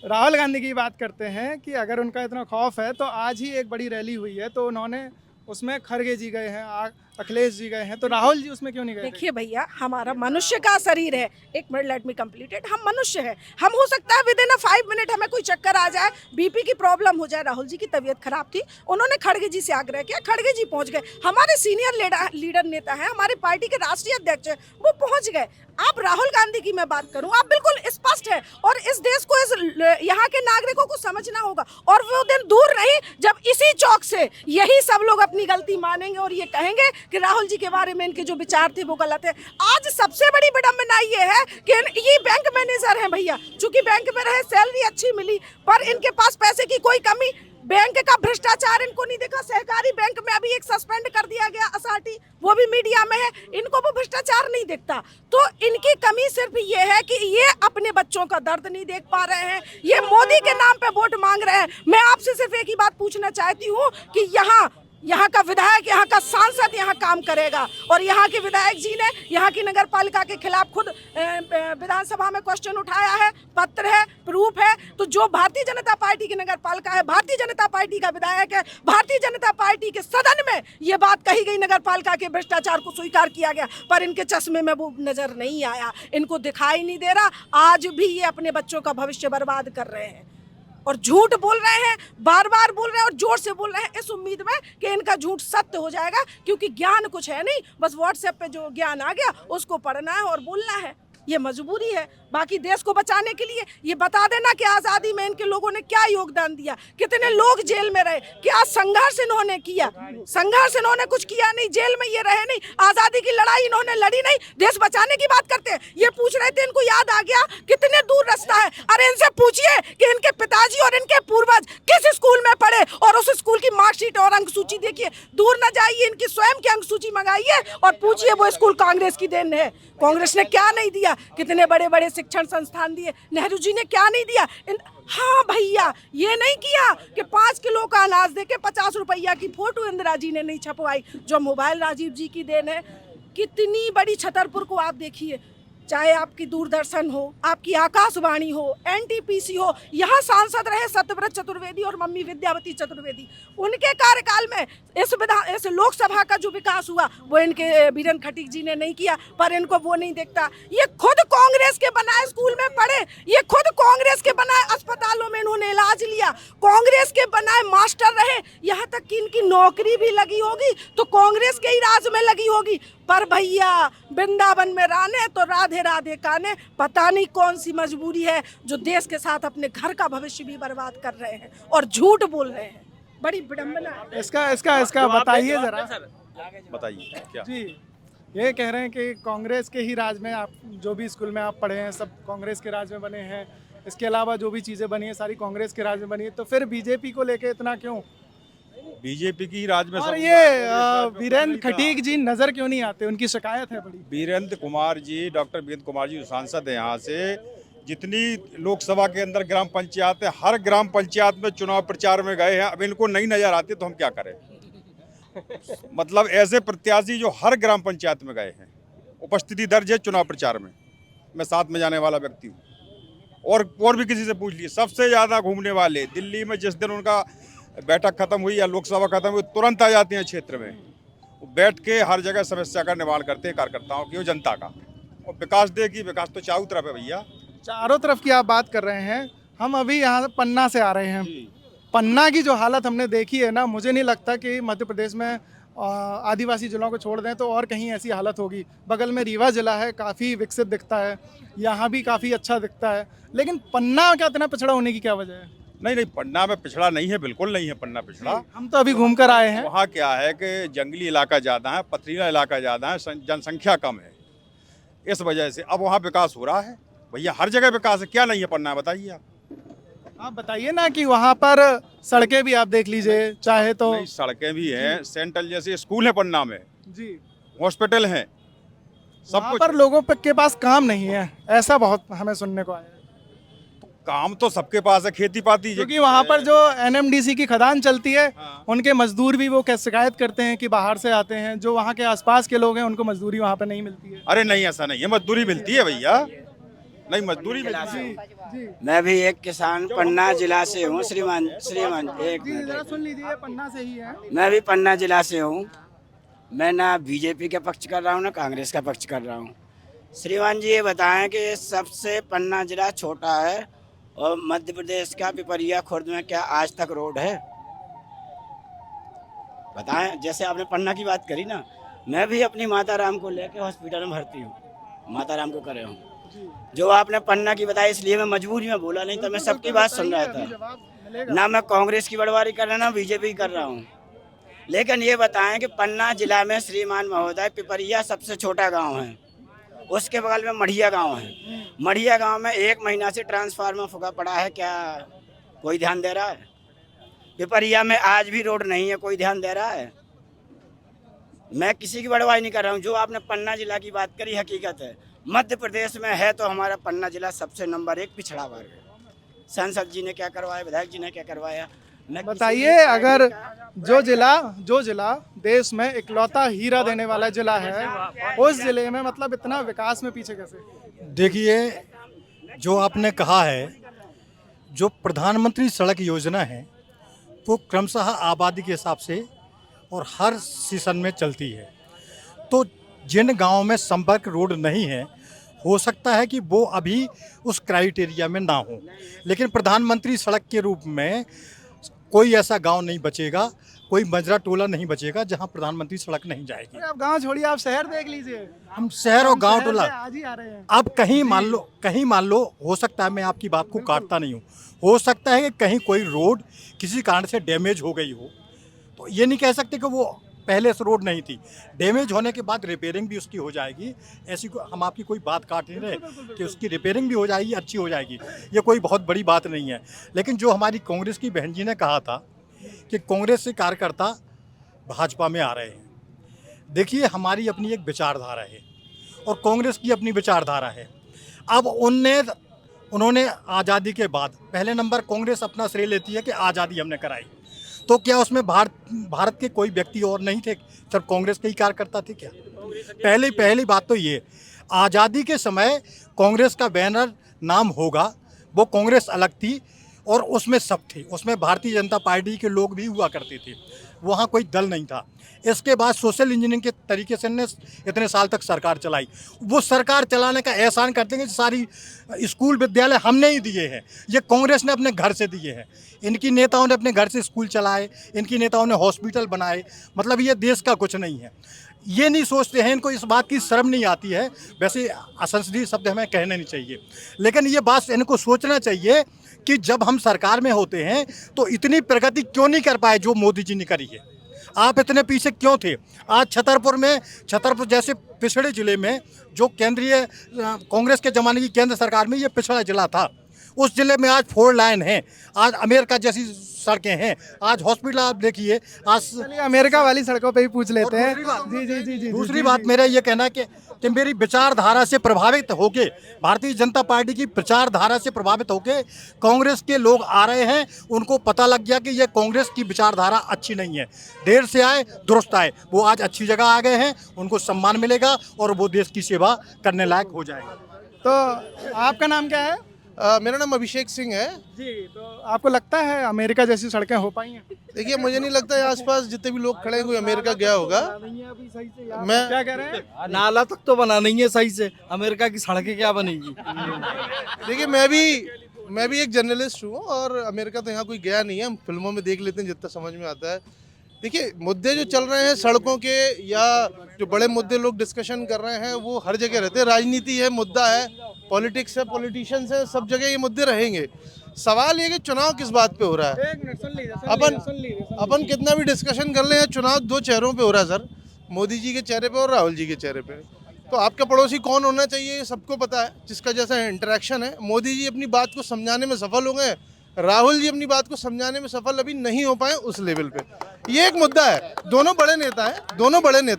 राहुल गांधी की बात करते हैं कि अगर उनका इतना खौफ है तो आज ही एक बड़ी रैली हुई है तो उन्होंने उसमें खड़गे जी गए हैं, अखिलेश जी गए हैं, तो राहुल जी उसमें क्यों नहीं गए? देखिए भैया, हमारा मनुष्य का शरीर है। एक minute, let me complete it. हम मनुष्य है, हम हो सकता है विद इन 5 मिनट हमें कोई चक्कर आ जाए, बीपी की प्रॉब्लम हो जाए। राहुल जी की तबीयत खराब थी, उन्होंने खड़गे जी से आग्रह किया, खड़गे जी पहुंच गए। हमारे सीनियर लीडर नेता हैं, हमारे पार्टी के राष्ट्रीय अध्यक्ष हैं, वो पहुंच गए। आप राहुल गांधी की मैं बात करूं, आप बिल्कुल स्पष्ट है और इस देश को, इस यहाँ के नागरिकों को समझना होगा। और वो दिन दूर नहीं जब इसी चौक से यही सब लोग अपनी गलती मानेंगे और ये कहेंगे कि राहुल जी के बारे में इनके जो विचार थे वो गलत है। आज सबसे बड़ी विडंबना ये है कि ये बैंक मैनेजर हैं भैया, चूंकि बैंक में रहे, सैलरी अच्छी मिली, पर इनके पास पैसे की कोई कमी, बैंक का भ्रष्टाचार इनको नहीं देखा। सहकारी बैंक में अभी एक सस्पेंड कर दिया गया असाटी, वो भी मीडिया में है, इनको वो भ्रष्टाचार नहीं दिखता। तो इनकी कमी सिर्फ ये है कि ये अपने बच्चों का दर्द नहीं देख पा रहे हैं, ये मोदी के नाम पे वोट मांग रहे हैं। मैं आपसे सिर्फ एक ही बात पूछना चाहती हूँ कि यहाँ का विधायक, यहाँ का सांसद यहाँ काम करेगा, और यहाँ के विधायक जी ने यहाँ की नगर पालिका के खिलाफ खुद विधानसभा में क्वेश्चन उठाया है, पत्र है, प्रूफ है। तो जो भारतीय जनता पार्टी की नगर पालिका है, भारतीय जनता पार्टी का विधायक है, भारतीय जनता पार्टी के सदन में ये बात कही गई, नगर पालिका के भ्रष्टाचार को स्वीकार किया गया, पर इनके चश्मे में वो नजर नहीं आया, इनको दिखाई नहीं दे रहा। आज भी ये अपने बच्चों का भविष्य बर्बाद कर रहे हैं और झूठ बोल रहे हैं, बार बार बोल रहे हैं और जोर से बोल रहे हैं, इस उम्मीद में कि इनका झूठ सत्य हो जाएगा, क्योंकि ज्ञान कुछ है नहीं, बस व्हाट्सएप पे जो ज्ञान आ गया उसको पढ़ना है और बोलना है। ये मजबूरी है। बाकी देश को बचाने के लिए ये बता देना कि आज़ादी में इनके लोगों ने क्या योगदान दिया, कितने लोग जेल में रहे, क्या संघर्ष इन्होंने किया। संघर्ष इन्होंने कुछ किया नहीं, जेल में ये रहे नहीं, आज़ादी की लड़ाई इन्होंने लड़ी नहीं, देश बचाने की बात करते हैं। ये पूछ रहे थे, इनको याद आ गया कितने दूर रास्ता है। अरे इनसे पूछिए कि इनके पिताजी और इनके पूर्वज किस स्कूल में पढ़े और उस स्कूल की मार्कशीट और अंक सूची देखिए। दूर न जाइए, इनकी स्वयं की अंक सूची मंगाइए और पूछिए वो स्कूल कांग्रेस की देन है। कांग्रेस ने क्या नहीं दिया, कितने बड़े बड़े शिक्षण संस्थान दिए, नेहरू जी ने क्या नहीं दिया। हाँ भैया, ये नहीं किया कि 5 किलो का अनाज देके 50 रुपया की फोटो इंदिरा जी ने नहीं छपवाई। जो मोबाइल राजीव जी की देन है। कितनी बड़ी छतरपुर को आप देखिए, चाहे आपकी दूरदर्शन हो, आपकी आकाशवाणी हो, एनटीपीसी हो, यहाँ सांसद रहे सत्यव्रत चतुर्वेदी और मम्मी विद्यावती चतुर्वेदी। उनके कार्यकाल में इस लोकसभा का जो विकास हुआ वो इनके बीरेन खटीक जी ने नहीं किया, पर इनको वो नहीं देखता। ये खुद कांग्रेस के बनाए स्कूल में पढ़े, ये खुद कांग्रेस के बनाए अस्पतालों में इन्होंने इलाज लिया, कांग्रेस के बनाए मास्टर रहे, यहाँ तक कि इनकी नौकरी भी लगी होगी तो कांग्रेस के ही राज में लगी होगी। पर भैया वृंदावन में राने तो राधे राधे काने, पता नहीं कौन सी मजबूरी है जो देश के साथ अपने घर का भविष्य भी बर्बाद कर रहे हैं और झूठ बोल रहे हैं। बड़ी विडंबना है। इसका बताइए जरा, बताइए क्या जी। ये कह रहे हैं कि कांग्रेस के ही राज में, आप जो भी स्कूल में आप पढ़े हैं सब कांग्रेस के राज में बने हैं, इसके अलावा जो भी चीज़ें बनी है सारी कांग्रेस के राज में बनी है, तो फिर बीजेपी को लेके इतना क्यों? बीजेपी की राज में। और ये वीरेंद्र खटीक जी नजर क्यों नहीं आते, उनकी शिकायत है बड़ी। वीरेंद्र कुमार जी, डॉक्टर वीरेंद्र कुमार जी जो सांसद हैं यहाँ से, जितनी लोकसभा के अंदर ग्राम पंचायत है, हर ग्राम पंचायत में चुनाव प्रचार में गए हैं। अब इनको नहीं नजर आते तो हम क्या करें। मतलब ऐसे प्रत्याशी जो हर ग्राम पंचायत में गए हैं, उपस्थिति दर्ज है चुनाव प्रचार में। मैं साथ में जाने वाला व्यक्ति हूँ। और भी किसी से पूछ लिए, सबसे ज़्यादा घूमने वाले दिल्ली में जिस दिन उनका बैठक खत्म हुई या लोकसभा खत्म हुई तुरंत आ जाते हैं क्षेत्र में, बैठ के हर जगह समस्या का निवारण करते हैं कार्यकर्ताओं की और जनता का। और विकास देखिए, विकास तो चारों तरफ है भैया, चारों तरफ की आप बात कर रहे हैं। हम अभी यहाँ पन्ना से आ रहे हैं। पन्ना की जो हालत हमने देखी है ना, मुझे नहीं लगता कि मध्य प्रदेश में आदिवासी जिलों को छोड़ दें तो और कहीं ऐसी हालत होगी। बगल में रीवा जिला है, काफ़ी विकसित दिखता है, यहाँ भी काफ़ी अच्छा दिखता है, लेकिन पन्ना क्या इतना पिछड़ा होने की क्या वजह है? नहीं, पन्ना में पिछड़ा नहीं है, बिल्कुल नहीं है पन्ना पिछड़ा। हम तो अभी घूम कर आए हैं। वहाँ क्या है कि जंगली इलाका ज़्यादा है, पथरीला इलाका ज़्यादा है, जनसंख्या कम है, इस वजह से अब वहाँ विकास हो रहा है। भैया हर जगह विकास है, क्या नहीं है पन्ना, बताइए आप बताइए ना कि वहाँ पर सड़कें भी आप देख लीजिए, चाहे तो नहीं, सड़कें भी हैं, सेंट्रल जैसे स्कूल है पन्ना में जी, हॉस्पिटल है, सब कुछ। पर लोगों के पास काम नहीं है, ऐसा बहुत हमें सुनने को आया। काम तो सबके पास है, खेती पाती, क्योंकि वहाँ पर जो एनएमडीसी की खदान चलती है, उनके मजदूर भी वो शिकायत करते हैं कि बाहर से आते हैं, जो वहाँ के आसपास के लोग हैं उनको मजदूरी वहाँ पर नहीं मिलती है। अरे नहीं, ऐसा नहीं है, मजदूरी मिलती है भैया, नहीं मजदूरी मिलती है। मैं भी एक किसान पन्ना जिला से हूँ। श्रीमान एक जरा सुन लीजिए, पन्ना से ही है। मैं भी पन्ना जिला से हूँ। मैं ना बीजेपी का पक्ष कर रहा हूँ ना कांग्रेस का पक्ष कर रहा हूँ। श्रीमान जी ये बताएं कि सबसे पन्ना जिला छोटा है और मध्य प्रदेश का पिपरिया खुर्द में क्या आज तक रोड है? बताएं। जैसे आपने पन्ना की बात करी ना, मैं भी अपनी माता राम को लेकर हॉस्पिटल में भर्ती हूँ, माता राम को करे हूँ। जो आपने पन्ना की बताई इसलिए मैं मजबूरी में बोला, नहीं तो मैं सबकी बात सुन रहा था। ना मैं कांग्रेस की बड़वारी कर रहा ना बीजेपी कर रहा हूँ। लेकिन ये बताएं कि पन्ना जिला में श्रीमान महोदय पिपरिया सबसे छोटा गांव है, उसके बगल में मढ़िया गांव है। मढ़िया गांव में 1 महीना से ट्रांसफार्मर फूका पड़ा है, क्या कोई ध्यान दे रहा है? पिपरिया में आज भी रोड नहीं है, कोई ध्यान दे रहा है? मैं किसी की बड़वाई नहीं कर रहा हूँ। जो आपने पन्ना जिला की बात करी हकीकत है, मध्य प्रदेश में है तो हमारा पन्ना जिला सबसे नंबर 1 पिछड़ा वर्ग है। सांसद जी ने क्या करवाया, विधायक जी ने क्या करवाया, बताइए। अगर जो जिला देश में इकलौता हीरा देने वाला जिला है, उस जिले में मतलब इतना विकास में पीछे कैसे? देखिए, जो आपने कहा है, जो प्रधानमंत्री सड़क योजना है वो क्रमशः आबादी के हिसाब से और हर सीजन में चलती है। तो जिन गांवों में संपर्क रोड नहीं है, हो सकता है कि वो अभी उस क्राइटेरिया में ना हो, लेकिन प्रधानमंत्री सड़क के रूप में कोई ऐसा गांव नहीं बचेगा, कोई मजरा टोला नहीं बचेगा जहां प्रधानमंत्री सड़क नहीं जाएगी। आप गांव छोड़िए, आप शहर देख लीजिए। हम शहर और गांव टोला आज ही आ रहे हैं। अब कहीं मान लो हो सकता है, मैं आपकी बात को काटता नहीं हूँ, हो सकता है कि कहीं कोई रोड किसी कारण से डैमेज हो गई हो, तो ये नहीं कह सकते कि वो पहले से रोड नहीं थी। डैमेज होने के बाद रिपेयरिंग भी उसकी हो जाएगी। ऐसी हम आपकी कोई बात काट नहीं रहे कि उसकी रिपेयरिंग भी हो जाएगी, अच्छी हो जाएगी, ये कोई बहुत बड़ी बात नहीं है। लेकिन जो हमारी कांग्रेस की बहन जी ने कहा था कि कांग्रेस से कार्यकर्ता भाजपा में आ रहे हैं, देखिए हमारी अपनी एक विचारधारा है और कांग्रेस की अपनी विचारधारा है। अब उन्होंने आज़ादी के बाद पहले नंबर कांग्रेस अपना श्रेय लेती है कि आज़ादी हमने कराई, तो क्या उसमें भारत के कोई व्यक्ति और नहीं थे, सिर्फ कांग्रेस के ही कार्यकर्ता थे क्या? पहली बात तो ये, आज़ादी के समय कांग्रेस का बैनर नाम होगा, वो कांग्रेस अलग थी और उसमें सब थे, उसमें भारतीय जनता पार्टी के लोग भी हुआ करते थे, वहाँ कोई दल नहीं था। इसके बाद सोशल इंजीनियरिंग के तरीके से ने इतने साल तक सरकार चलाई। वो सरकार चलाने का एहसान करते हैं कि सारी स्कूल विद्यालय हमने ही दिए हैं, ये कांग्रेस ने अपने घर से दिए हैं। इनकी नेताओं ने अपने घर से स्कूल चलाए, इनकी नेताओं ने हॉस्पिटल बनाए, मतलब ये देश का कुछ नहीं है। ये नहीं सोचते हैं, इनको इस बात की शर्म नहीं आती है। वैसे असंसदीय शब्द हमें कहने नहीं चाहिए, लेकिन ये बात इनको सोचना चाहिए कि जब हम सरकार में होते हैं तो इतनी प्रगति क्यों नहीं कर पाए जो मोदी जी ने करी है। आप इतने पीछे क्यों थे? आज छतरपुर जैसे पिछड़े ज़िले में, जो केंद्रीय कांग्रेस के ज़माने की केंद्र सरकार में ये पिछड़ा ज़िला था, उस ज़िले में आज 4 लाइन है, आज अमेरिका जैसी सड़कें हैं, आज हॉस्पिटल आप देखिए। आज अमेरिका वाली सड़कों पे ही पूछ लेते हैं। जी। दूसरी बात मेरा ये कहना है कि मेरी विचारधारा से प्रभावित होके, भारतीय जनता पार्टी की विचारधारा से प्रभावित होके कांग्रेस के लोग आ रहे हैं। उनको पता लग गया कि ये कांग्रेस की विचारधारा अच्छी नहीं है, देर से आए दुरुस्त आए, वो आज अच्छी जगह आ गए हैं, उनको सम्मान मिलेगा और वो देश की सेवा करने लायक हो जाएगा। तो आपका नाम क्या है? मेरा नाम अभिषेक सिंह है जी। तो आपको लगता है अमेरिका जैसी सड़कें हो पाई हैं? देखिए, मुझे नहीं लगता है आसपास जितने भी लोग खड़े हैं कोई अमेरिका गया होगा। मैं क्या कह रहे हैं? नाला तक तो बना नहीं है सही से, अमेरिका की सड़कें क्या बनेगी? देखिए, मैं भी एक जर्नलिस्ट हूँ और अमेरिका तो यहाँ कोई गया नहीं है, हम फिल्मों में देख लेते हैं जितना समझ में आता है। देखिए, मुद्दे जो चल रहे हैं सड़कों के या जो बड़े मुद्दे लोग डिस्कशन कर रहे हैं वो हर जगह रहते हैं। राजनीति है, मुद्दा है, पॉलिटिक्स है, पॉलिटिशियंस है, सब जगह ये मुद्दे रहेंगे। सवाल ये कि चुनाव किस बात पे हो रहा है। अपन कितना भी डिस्कशन कर ले, चुनाव 2 चेहरों पे हो रहा है सर, मोदी जी के चेहरे पे और राहुल जी के चेहरे पे। तो आपका पड़ोसी कौन होना चाहिए ये सबको पता है, जिसका जैसा इंटरेक्शन है। मोदी जी अपनी बात को समझाने में सफल हो गए, राहुल जी अपनी बात को समझाने में सफल अभी नहीं हो पाए उस लेवल पे। ये एक मुद्दा है। दोनों बड़े नेता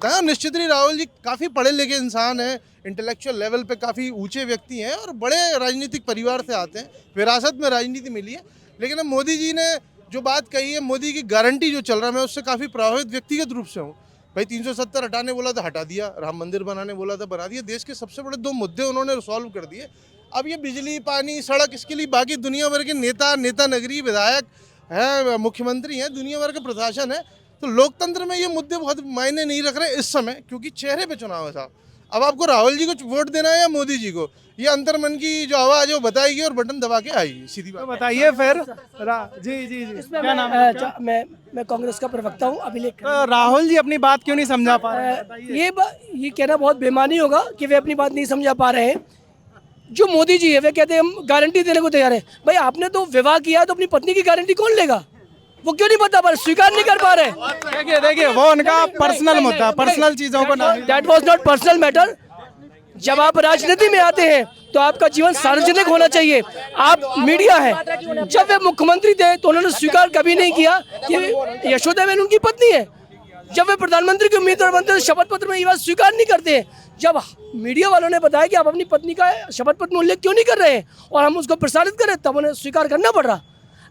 हैं और निश्चित ही राहुल जी काफ़ी पढ़े लिखे इंसान हैं, इंटेलेक्चुअल लेवल पे काफ़ी ऊंचे व्यक्ति हैं और बड़े राजनीतिक परिवार से आते हैं, विरासत में राजनीति मिली है। लेकिन अब मोदी जी ने जो बात कही है, मोदी की गारंटी जो चल रहा है, मैं उससे काफ़ी प्रभावित व्यक्तिगत रूप से हूँ। भाई 370 हटाने बोला था हटा दिया, राम मंदिर बनाने बोला था बना दिया, देश के सबसे बड़े 2 मुद्दे उन्होंने सॉल्व कर दिए। अब ये बिजली, पानी, सड़क, इसके लिए बाकी दुनिया भर के नेता नगरी, विधायक हैं, मुख्यमंत्री हैं, दुनिया भर का प्रशासन है। तो लोकतंत्र में ये मुद्दे बहुत मायने नहीं रख रहे इस समय, क्योंकि चेहरे पे चुनाव है साहब। अब आपको राहुल जी को वोट देना है या मोदी जी को, ये अंतर मन की जो आवाज़ है वो बताएगी और बटन दबा के आएगी, सीधी बात। तो बताइए फिर। जी। क्या नाम है? मैं कांग्रेस का प्रवक्ता हूँ अभिलेख। तो राहुल जी अपनी बात क्यों नहीं समझा पा रहे? ये कहना बहुत बेमानी होगा कि वे अपनी बात नहीं समझा पा रहे हैं। जो मोदी जी है वे कहते हैं हम गारंटी देने को तैयार है। भाई आपने तो विवाह किया तो अपनी पत्नी की गारंटी कौन लेगा? वो क्यों नहीं बता पा रहे, स्वीकार नहीं कर पा रहे? देखिए वो उनका पर्सनल मुद्दा, पर्सनल चीजों को ना, that was not personal matter. जब आप राजनीति में आते हैं तो आपका जीवन सार्वजनिक होना चाहिए। आप मीडिया है। जब वे मुख्यमंत्री थे तो उन्होंने स्वीकार कभी नहीं किया कि यशोदाबेन उनकी पत्नी है। जब वे प्रधानमंत्री के उम्मीदवार बनते हैं शपथ पत्र में ये बात स्वीकार नहीं करते। जब मीडिया वालों ने बताया कि आप अपनी पत्नी का शपथ पत्र में उल्लेख क्यों नहीं कर रहे हैं और हम उसको प्रसारित करें, तब उन्हें स्वीकार करना पड़ रहा।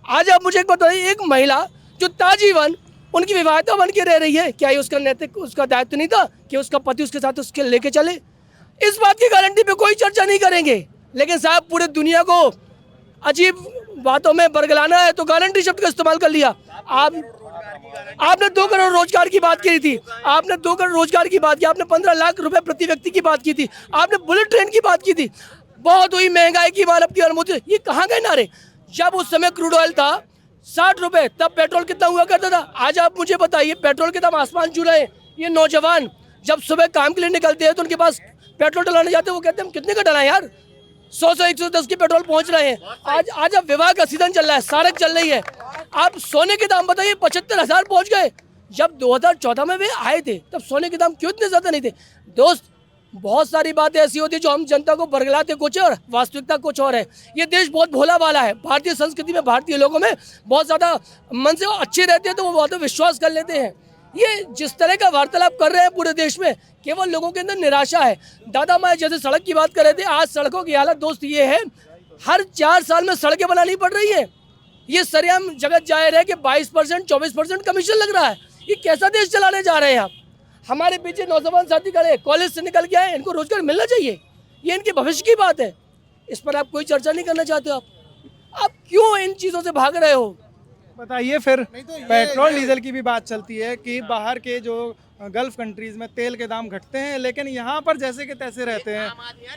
आज आप मुझे एक बताइए, एक महिला जो ताजीवन उनकी विवाहिता बन के रह रही है, क्या ये उसका नैतिक उसका दायित्व नहीं था कि उसका पति उसके साथ उसके लेके चले? इस बात की गारंटी पे कोई चर्चा नहीं करेंगे। लेकिन साहब पूरे दुनिया को अजीब बातों में बरगलाना है तो गारंटी शब्द का इस्तेमाल कर लिया। आपने 2 करोड़ रोजगार की बात की थी, आपने 2 करोड़ रोजगार की बात की, आपने 15 लाख रुपए प्रति व्यक्ति की बात की थी, आपने बुलेट ट्रेन की बात की थी। बहुत हुई महंगाई की बात आपकी अनुमति, ये कहाँ गए नारे? जब उस समय क्रूड ऑयल था 60 रुपए, तब पेट्रोल कितना हुआ करता था? आज आप मुझे बताइए, पेट्रोल के दाम आसमान छू रहे हैं। ये नौजवान जब सुबह काम के लिए निकलते हैं तो उनके पास पेट्रोल डलाने जाते हैं, वो कहते हैं हम कितने का डलाएं यार, 100 से 110 के पेट्रोल पहुंच रहे हैं। आज अब विवाह का सीजन चल रहा है, सड़क चल रही है, आप सोने के दाम बताइए 75,000 पहुंच गए। जब 2014 में वे आए थे तब सोने के दाम क्यों इतने ज्यादा नहीं थे? दोस्त, बहुत सारी बातें ऐसी होती है जो हम जनता को बरगलाते कुछ और वास्तविकता कुछ और है। ये देश बहुत भोला वाला है। भारतीय संस्कृति में, भारतीय लोगों में बहुत ज़्यादा मन से अच्छे रहते हैं तो वो बहुत विश्वास कर लेते हैं। ये जिस तरह का वार्तालाप कर रहे हैं पूरे देश में, केवल लोगों के अंदर निराशा है। दादा माँ जैसे सड़क की बात कर रहे थे, आज सड़कों की हालत दोस्त ये है, हर 4 साल में सड़कें बनानी पड़ रही है। ये सरेआम जगत जाहिर है कि 22% 24% कमीशन लग रहा है। ये कैसा देश चलाने जा रहे हैं आप? हमारे पीछे नौजवान साथी खड़े, कॉलेज से निकल के आए, इनको रोजगार मिलना चाहिए, ये इनके भविष्य की बात है। इस पर आप कोई चर्चा नहीं करना चाहते हो? आप क्यों इन चीज़ों से भाग रहे हो? बताइए फिर। पेट्रोल डीजल की भी बात चलती है कि बाहर के जो गल्फ कंट्रीज में तेल के दाम घटते हैं, लेकिन यहाँ पर जैसे के तैसे रहते हैं,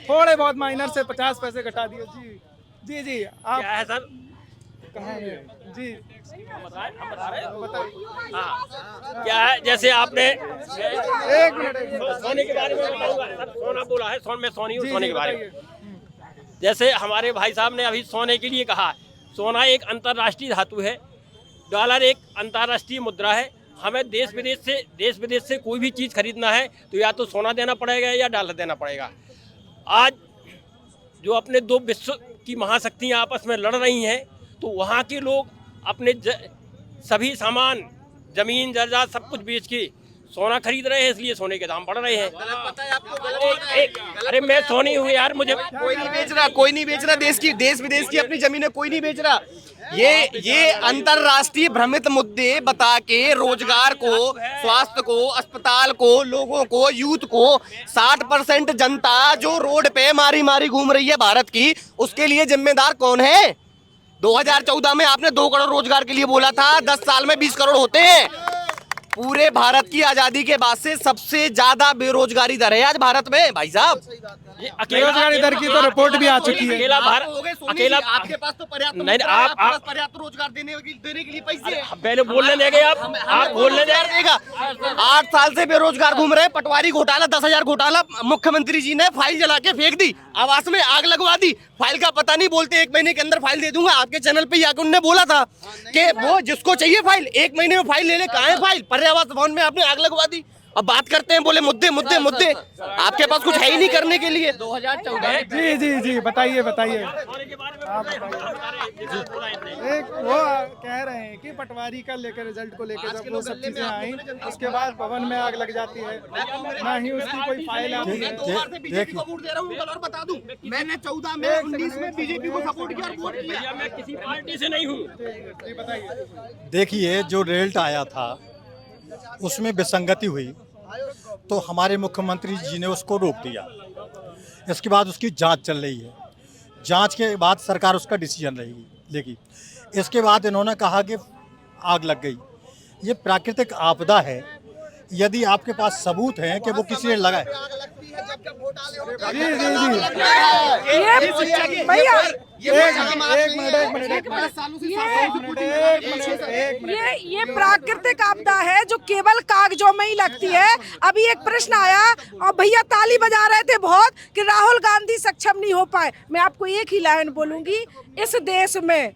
थोड़े बहुत माइनर से 50 पैसे घटा दिए। जी जी जी, आप क्या है सर? कहाँ हैं? जी क्या है, जैसे आपने एक मिनट सोने के बारे में बताऊंगा सर। सोना बोला है, मैं सोनी हूँ, सोने के बारे में। जैसे हमारे भाई साहब ने अभी सोने के लिए कहा, सोना एक अंतर्राष्ट्रीय धातु है, डॉलर एक अंतर्राष्ट्रीय मुद्रा है। हमें देश विदेश से कोई भी चीज़ खरीदना है तो या तो सोना देना पड़ेगा या डॉलर देना पड़ेगा। आज जो अपने दो विश्व की महाशक्तियाँ आपस में लड़ रही हैं, तो वहाँ के लोग अपने सभी सामान, जमीन जायदाद सब कुछ बेच के सोना खरीद रहे हैं, इसलिए सोने के दाम बढ़ रहे हैं। पता है आपको? अरे मैं सोनी हूँ यार, मुझे कोई नहीं बेच रहा, कोई नहीं बेच रहा। देश विदेश की अपनी जमीनें कोई नहीं बेच रहा। ये अंतरराष्ट्रीय भ्रमित मुद्दे बता के रोजगार को, स्वास्थ्य को, अस्पताल को, लोगों को, यूथ को, 60% जनता जो रोड पे मारी मारी घूम रही है भारत की, उसके लिए जिम्मेदार कौन है? 2014 में आपने 2 करोड़ रोजगार के लिए बोला था, 10 साल में 20 करोड़ होते हैं। पूरे भारत की आजादी के बाद से सबसे ज्यादा बेरोजगारी दर है आज भारत में भाई साहब। बेरोजगारी दर की तो रिपोर्ट भी आ चुकी है। अकेला भारत, अकेला आपके पास तो पर्याप्त नहीं, आप पर्याप्त रोजगार देने के लिए पैसे हैं। पहले बोलने देंगे आप बोलने देगा। 8 साल से बेरोजगार घूम रहे हैं। पटवारी घोटाला, 10,000 घोटाला, मुख्यमंत्री जी ने फाइल जला के फेंक दी, आवास में आग लगवा दी। फाइल का पता नहीं, बोलते 1 महीने के अंदर फाइल दे दूंगा। आपके चैनल पे आके उन्होंने बोला था कि वो जिसको चाहिए फाइल 1 महीने में फाइल ले ले। कहाँ है फाइल? पर्यावास भवन में आपने आग लगवा दी। अब बात करते हैं, बोले मुद्दे मुद्दे मुद्दे, आपके पास कुछ है ही नहीं करने के लिए। 2014 जी जी जी, बताइए बताइए। एक वो कह रहे हैं कि पटवारी का लेकर रिजल्ट को लेकर जब वो सब चीजें आई, उसके बाद भवन में आग लग जाती है, ना ही उसकी कोई फाइल आती है। बीजेपी को वोट दे रहा हूँ, और बता दूं, मैंने 14 में 19 में बीजेपी को सपोर्ट किया और वोट किया। मैं किसी पार्टी से नहीं हूँ। बताइए। देखिए, जो रिजल्ट आया था उसमें विसंगति हुई तो हमारे मुख्यमंत्री जी ने उसको रोक दिया। इसके बाद उसकी जांच चल रही है, जांच के बाद सरकार उसका डिसीजन लेगी। इसके बाद इन्होंने कहा कि आग लग गई। ये प्राकृतिक आपदा है, यदि आपके पास सबूत हैं कि वो किसी ने लगाए। जी जी जी, भैया ये प्राकृतिक आपदा है जो केवल कागजों में ही लगती है। अभी एक प्रश्न आया और भैया ताली बजा रहे थे बहुत कि राहुल गांधी सक्षम नहीं हो पाए। मैं आपको एक ही लाइन बोलूंगी, इस देश में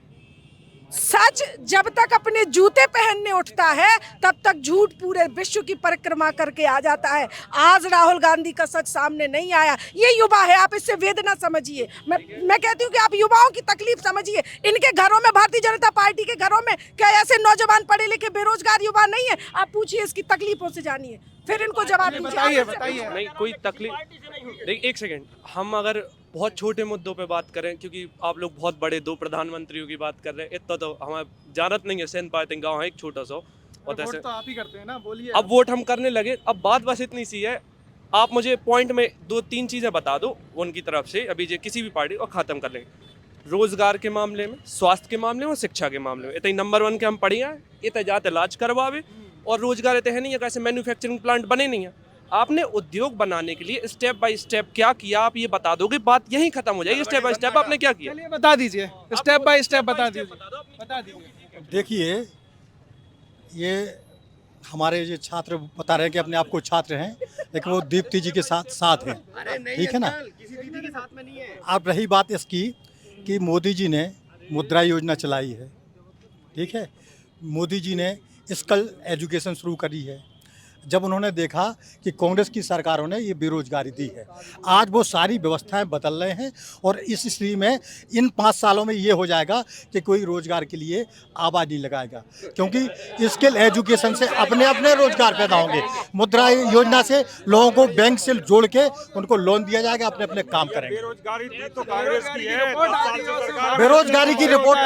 सच जब तक अपने जूते पहनने उठता है तब तक झूठ पूरे विश्व की परिक्रमा करके आ जाता है। आज राहुल गांधी का सच सामने नहीं आया। ये युवा है, आप इससे वेदना समझिए। मैं कहती हूँ कि आप युवाओं की तकलीफ समझिए। इनके घरों में, भारतीय जनता पार्टी के घरों में क्या ऐसे नौजवान पढ़े लिखे बेरोजगार युवा नहीं है? आप पूछिए, इसकी तकलीफों से जानिए, फिर इनको जवाब दीजिए। बताइए। नहीं, कोई तकलीफ नहीं। एक सेकेंड, हम अगर बहुत छोटे मुद्दों पे बात करें, क्योंकि आप लोग बहुत बड़े 2 प्रधानमंत्रियों की बात कर रहे हैं, इतना तो हमें जानत नहीं है। सेंट पार्टिंग गाँव है एक छोटा सा, और वोट तो आप ही करते हैं ना, बोलिए। अब वोट हम करने लगे। अब बात बस इतनी सी है, आप मुझे पॉइंट में 2-3 चीज़ें बता दो उनकी तरफ से, अभी जो किसी भी पार्टी, और ख़त्म कर लेंगे। रोजगार के मामले में, स्वास्थ्य के मामले में और शिक्षा के मामले में इतनी नंबर 1 के हम पढ़ी हैं। इतने जाते इलाज करवावे और रोजगार इतने है नहीं है, कैसे मैन्युफैक्चरिंग प्लांट बने नहीं है। आपने उद्योग बनाने के लिए स्टेप बाय स्टेप क्या किया, आप ये बता दोगे, बात यहीं खत्म हो जाएगी। स्टेप बाय स्टेप आपने क्या किया? चलिए बता दीजिए, स्टेप बाय स्टेप बता दीजिए। देखिए, ये हमारे जो छात्र बता रहे हैं कि अपने आप को छात्र हैं, लेकिन वो दीप्ति जी के साथ हैं। ठीक है ना? किसी दीदी के साथ में नहीं है। अब रही बात इसकी कि मोदी जी ने मुद्रा योजना चलाई है। ठीक है, मोदी जी ने स्किल एजुकेशन शुरू करी है। जब उन्होंने देखा कि कांग्रेस की सरकारों ने ये बेरोजगारी दी है, आज वो सारी व्यवस्थाएं बदल रहे हैं और इस स्थिति में इन 5 सालों में ये हो जाएगा कि कोई रोजगार के लिए आवाज़ नहीं लगाएगा, क्योंकि स्किल एजुकेशन से अपने अपने रोजगार पैदा होंगे। मुद्रा योजना से लोगों को बैंक से जोड़ के उनको लोन दिया जाएगा, अपने अपने काम करेंगे। बेरोजगारी तो कांग्रेस की है, 10 साल से सरकार बेरोजगारी की रिपोर्ट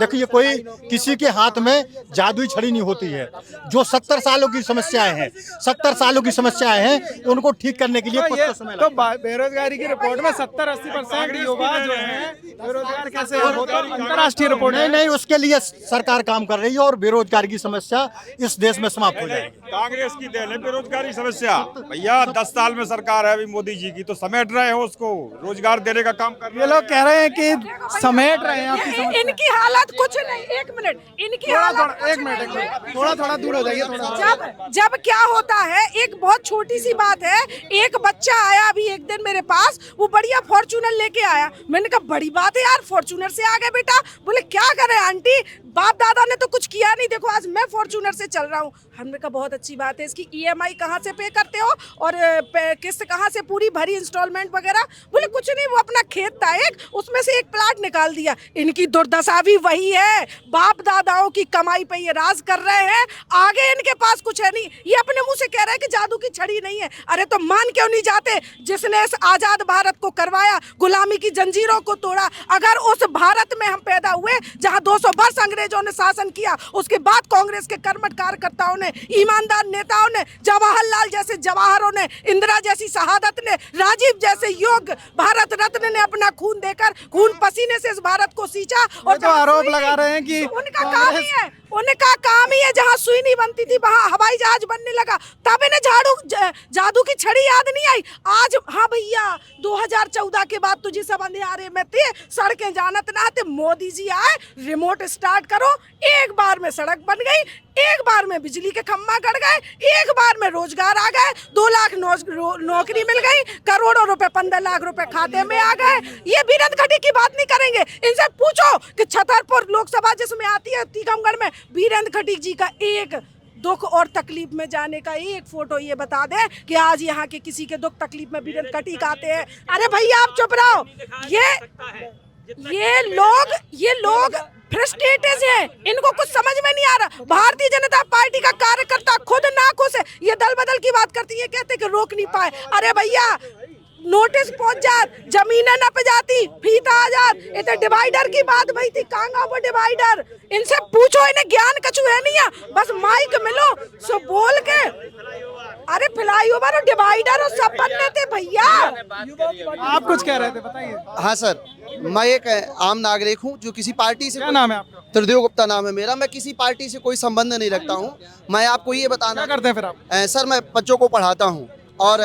देखिए, कोई किसी के हाथ में जादुई छड़ी नहीं होती है। जो 70 सालों की समस्याएं हैं, 70 सालों की समस्याएं हैं, उनको ठीक करने के लिए कुछ तो समय लगता है। बेरोजगारी की रिपोर्ट में 70-80% युवा जो है बेरोजगार कैसे है, वो तो अंतर्राष्ट्रीय रिपोर्ट है। नहीं, उसके लिए सरकार काम कर रही है और बेरोजगारी की समस्या इस देश में समाप्त हो जाएगी। कांग्रेस की देन है बेरोजगारी समस्या। भैया 10 साल में सरकार है अभी मोदी जी की, तो समेट रहे हो उसको, रोजगार देने का काम कर रहे हैं। ये लोग कह रहे हैं कि समेट रहे हैं आपकी समस्या। इनकी हालत कुछ नहीं, 1 मिनट, इनकी हालत एक मिनट, थोड़ा दूर हो जाइए। जब क्या होता है, एक बहुत छोटी सी बात है, एक बच्चा आया अभी एक दिन मेरे पास, वो बढ़िया फॉर्च्यूनर लेके आया। मैंने कहा बड़ी बात है यार, फॉर्च्यूनर से आ गए बेटा। बोले क्या करे आंटी, बाप दादा ने तो कुछ किया नहीं, देखो आज मैं फॉर्च्यूनर से चल रहा हूँ। हमने कहा बहुत अच्छी बात है, इसकी EMI कहाँ से पे करते हो और किस्त कहाँ से पूरी भरी, इंस्टॉलमेंट वगैरह? बोले कुछ नहीं, वो अपना खेत था एक, उसमें से एक प्लाट निकाल दिया। इनकी दुर्दशा भी वही है, बाप दादाओं की कमाई पे ये राज कर रहे हैं, आगे इनके पास कुछ है नहीं। ये अपने मुंह से कह रहे हैं कि जादू की छड़ी नहीं है। अरे तो मान क्यों नहीं जाते जिसने इस आजाद भारत को करवाया, गुलामी की जंजीरों को तोड़ा? अगर उस भारत में हम पैदा हुए जहां 200 वर्ष अंग्रेजों ने शासन किया, उसके बाद कांग्रेस के कर्मठ कार्यकर्ताओं ने, ईमानदार नेताओं ने, जवाहरलाल जैसे जवाहरों ने, इंदिरा जैसी शहादत ने, राजीव जैसे योग्य भारत रत्न ने अपना खून देकर, खून पसीने से इस भारत को सींचा। और तो आरोप लगा रहे हैं कि उनका काम ही है, उनका काम ही है, जहाँ सुई नहीं बनती थी वहाँ हवाई जहाज बनने लगा। तब इन्हें जादू की छड़ी याद नहीं आई। आज हाँ भैया, 2014 के बाद तुझे सब अंधेरे में थे, सड़कें जानत ना थे, मोदी जी आए, रिमोट स्टार्ट करो, एक बार में सड़क बन गई, एक बार में बिजली के खम्भा गड़ गए, एक बार में रोजगार आ गए, 2 लाख नौकरी मिल गई, करोड़ों रुपए, 15 लाख रुपए खाते में आ गए। ये बीरन खटी की बात नहीं करेंगे, इनसे पूछो कि छतरपुर लोकसभा जिसमें आती है टीकमगढ़ में, बीरेंद्र खटी जी का एक दुख और तकलीफ में जाने का एक फोटो ये बता दे कि आज यहाँ के किसी के दुख तकलीफ में बीरेंद्र खटी आते हैं। अरे भैया आप चुप रहो, ये लोग फ्रस्ट्रेटेड हैं, इनको कुछ समझ में नहीं आ रहा। भारतीय जनता पार्टी का कार्यकर्ता खुद नाखुश है, ये दल बदल की बात करती है, कहते कि रोक नहीं पाए। अरे भैया नोटिस पहुंच जात, जमीनें न पे जाती, फीता आ जात, ये तो डिवाइडर की बात भई थी, कांगा वो डिवाइडर। इनसे पूछो, इन्हें ज्ञान कछु है नहीं है, बस माइक मिलो सो बोल के। अरे फ्लाईओवर और डिवाइडर और सब बनने थे भैया। आप कुछ कह रहे थे, बताइए। हाँ सर, मैं एक आम नागरिक हूँ जो किसी पार्टी से, क्या नाम है आपका? त्रिदेव गुप्ता नाम है मेरा। मैं किसी पार्टी से कोई संबंध नहीं रखता हूँ। मैं आपको ये बताना, क्या करते हैं फिर आप? सर मैं बच्चों को पढ़ाता हूँ। और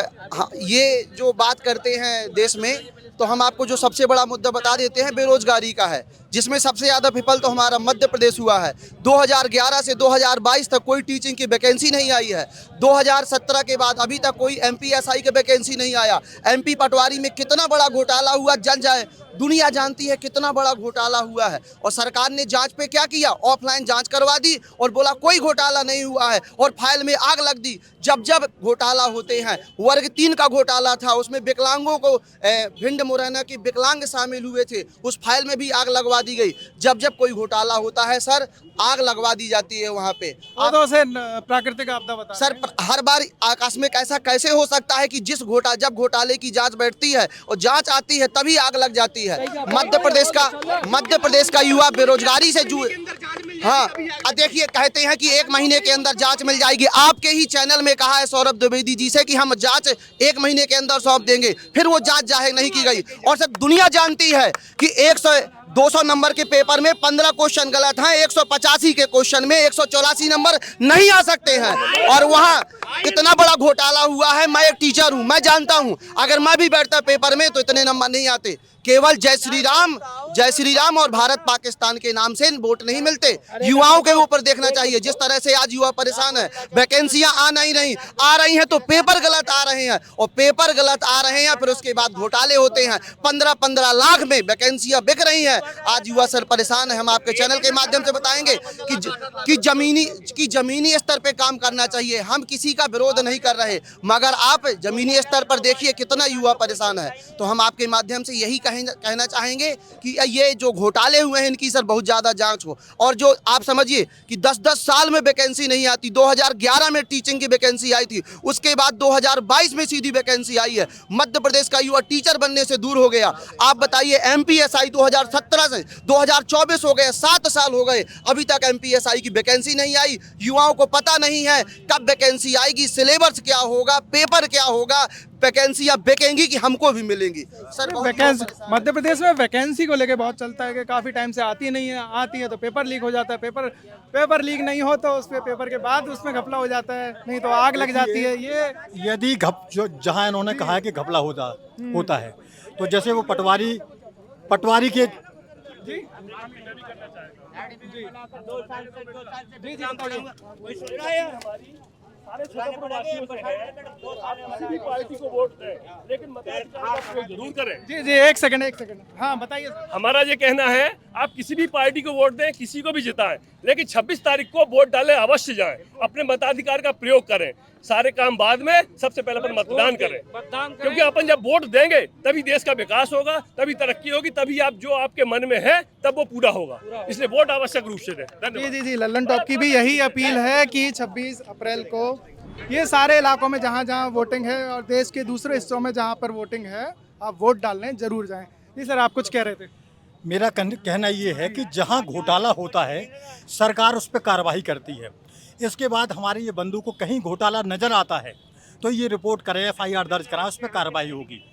ये जो बात करते हैं देश में, तो हम आपको जो सबसे बड़ा मुद्दा बता देते हैं बेरोजगारी का है, जिसमें सबसे ज़्यादा विफल तो हमारा मध्य प्रदेश हुआ है। 2011 से 2022 तक कोई टीचिंग की वैकेंसी नहीं आई है। 2017 के बाद अभी तक कोई MPSI की वैकेंसी नहीं आया। MP पटवारी में कितना बड़ा घोटाला हुआ जन जाए, दुनिया जानती है कितना बड़ा घोटाला हुआ है। और सरकार ने जांच पे क्या किया, ऑफलाइन जांच करवा दी और बोला कोई घोटाला नहीं हुआ है, और फाइल में आग लग दी। जब जब घोटाला होते हैं, वर्ग 3 का घोटाला था, उसमें विकलांगों को भिंड मुरैना के विकलांग शामिल हुए थे, उस फाइल में भी आग लगवा दी गई। जब जब कोई घोटाला होता है सर, आग लगवा दी जाती है वहाँ पे। से प्राकृतिक आपदा बता सर, हर बार आकस्मिक ऐसा कैसे हो सकता है कि जब घोटाले की जांच बैठती है और जांच आती है तभी आग लग जाती है। मध्य प्रदेश का युवा बेरोजगारी से हाँ, देखिए कहते हैं कि 1 महीने के अंदर जांच मिल जाएगी। आपके ही चैनल में कहा है सौरभ द्विवेदी जी से कि हम जांच 1 महीने के अंदर सौंप देंगे, फिर वो जांच जाहिर नहीं की गई। और सर दुनिया जानती है कि 200 नंबर के पेपर में 15 क्वेश्चन गलत हैं, 185 के क्वेश्चन में 184 नंबर नहीं आ सकते हैं। और वहाँ इतना बड़ा घोटाला हुआ है। मैं एक टीचर हूं, मैं जानता हूं, अगर मैं भी बैठता पेपर में तो इतने नंबर नहीं आते। केवल जय श्री राम और भारत पाकिस्तान के नाम से वोट नहीं मिलते। युवाओं के ऊपर देखना चाहिए, जिस तरह से आज युवा परेशान है, वैकेंसियां आ रही हैं तो पेपर गलत आ रहे हैं, और पेपर गलत आ रहे हैं फिर उसके बाद घोटाले होते हैं। 15-15 लाख में वैकेंसियां बिक रही हैं। आज युवा सर परेशान है। हम आपके चैनल के माध्यम से बताएंगे कि जमीनी स्तर पे काम करना चाहिए। हम किसी का विरोध नहीं कर रहे, मगर आप जमीनी स्तर पर देखिए कितना युवा परेशान है। तो हम आपके माध्यम से यही कहना चाहेंगे कि ये जो घोटाले हुए हैं इनकी सर बहुत ज़्यादा जांच हो। और जो आप समझिए कि 10-10 साल में वैकेंसी नहीं आती। 2011 में टीचिंग की वैकेंसी आई थी, उसके बाद 2022 में सीधी वैकेंसी आई है। मध्य प्रदेश का युवा टीचर बनने से दूर हो गया। आप बताइए MPSI 2017 से 2024 हो गए, 7 साल हो गए, अभी तक MPSI की वैकेंसी नहीं आई। युवाओं को पता नहीं है कब वैकेंसी आएगी, सिलेबस क्या होगा, पेपर क्या होगा, वैकेंसियां बिकेंगी कि हमको भी मिलेंगी। सर वैकेंसी मध्य प्रदेश में वैकेंसी को लेके बहुत चलता है कि काफ़ी टाइम से आती नहीं है, आती है तो पेपर लीक हो जाता है, पेपर लीक नहीं हो तो उस पेपर के बाद उसमें घपला हो जाता है, नहीं तो आग लग जाती है। ये यदि जहाँ इन्होंने कहा है कि घपला होता है, तो जैसे वो पटवारी के पार्टी को वोट दें, लेकिन मताधिकार जरूर करें। जी एक सेकंड हाँ बताइए। हमारा ये कहना है, आप किसी भी पार्टी को वोट दें, किसी को भी जिताएं, लेकिन 26 तारीख को वोट डालें, अवश्य जाएं, अपने मताधिकार का प्रयोग करें। सारे काम बाद में, सबसे पहले अपन मतदान करें, क्योंकि अपन जब वोट देंगे तभी देश का विकास होगा, तभी तरक्की होगी, तभी आप जो आपके मन में है तब वो पूरा होगा। इसलिए वोट आवश्यक रूप से दें। जी लल्लन टॉप की भी यही अपील है कि 26 अप्रैल को ये सारे इलाकों में जहाँ जहाँ वोटिंग है और देश के दूसरे हिस्सों में जहाँ पर वोटिंग है, आप वोट डालने जरूर जाएं। जी सर, आप कुछ कह रहे थे। मेरा कहना ये है कि जहाँ घोटाला होता है सरकार उस पर कार्रवाई करती है। इसके बाद हमारे ये बंधु को कहीं घोटाला नज़र आता है तो ये रिपोर्ट करे, FIR दर्ज कराए, उस पर कार्रवाई होगी।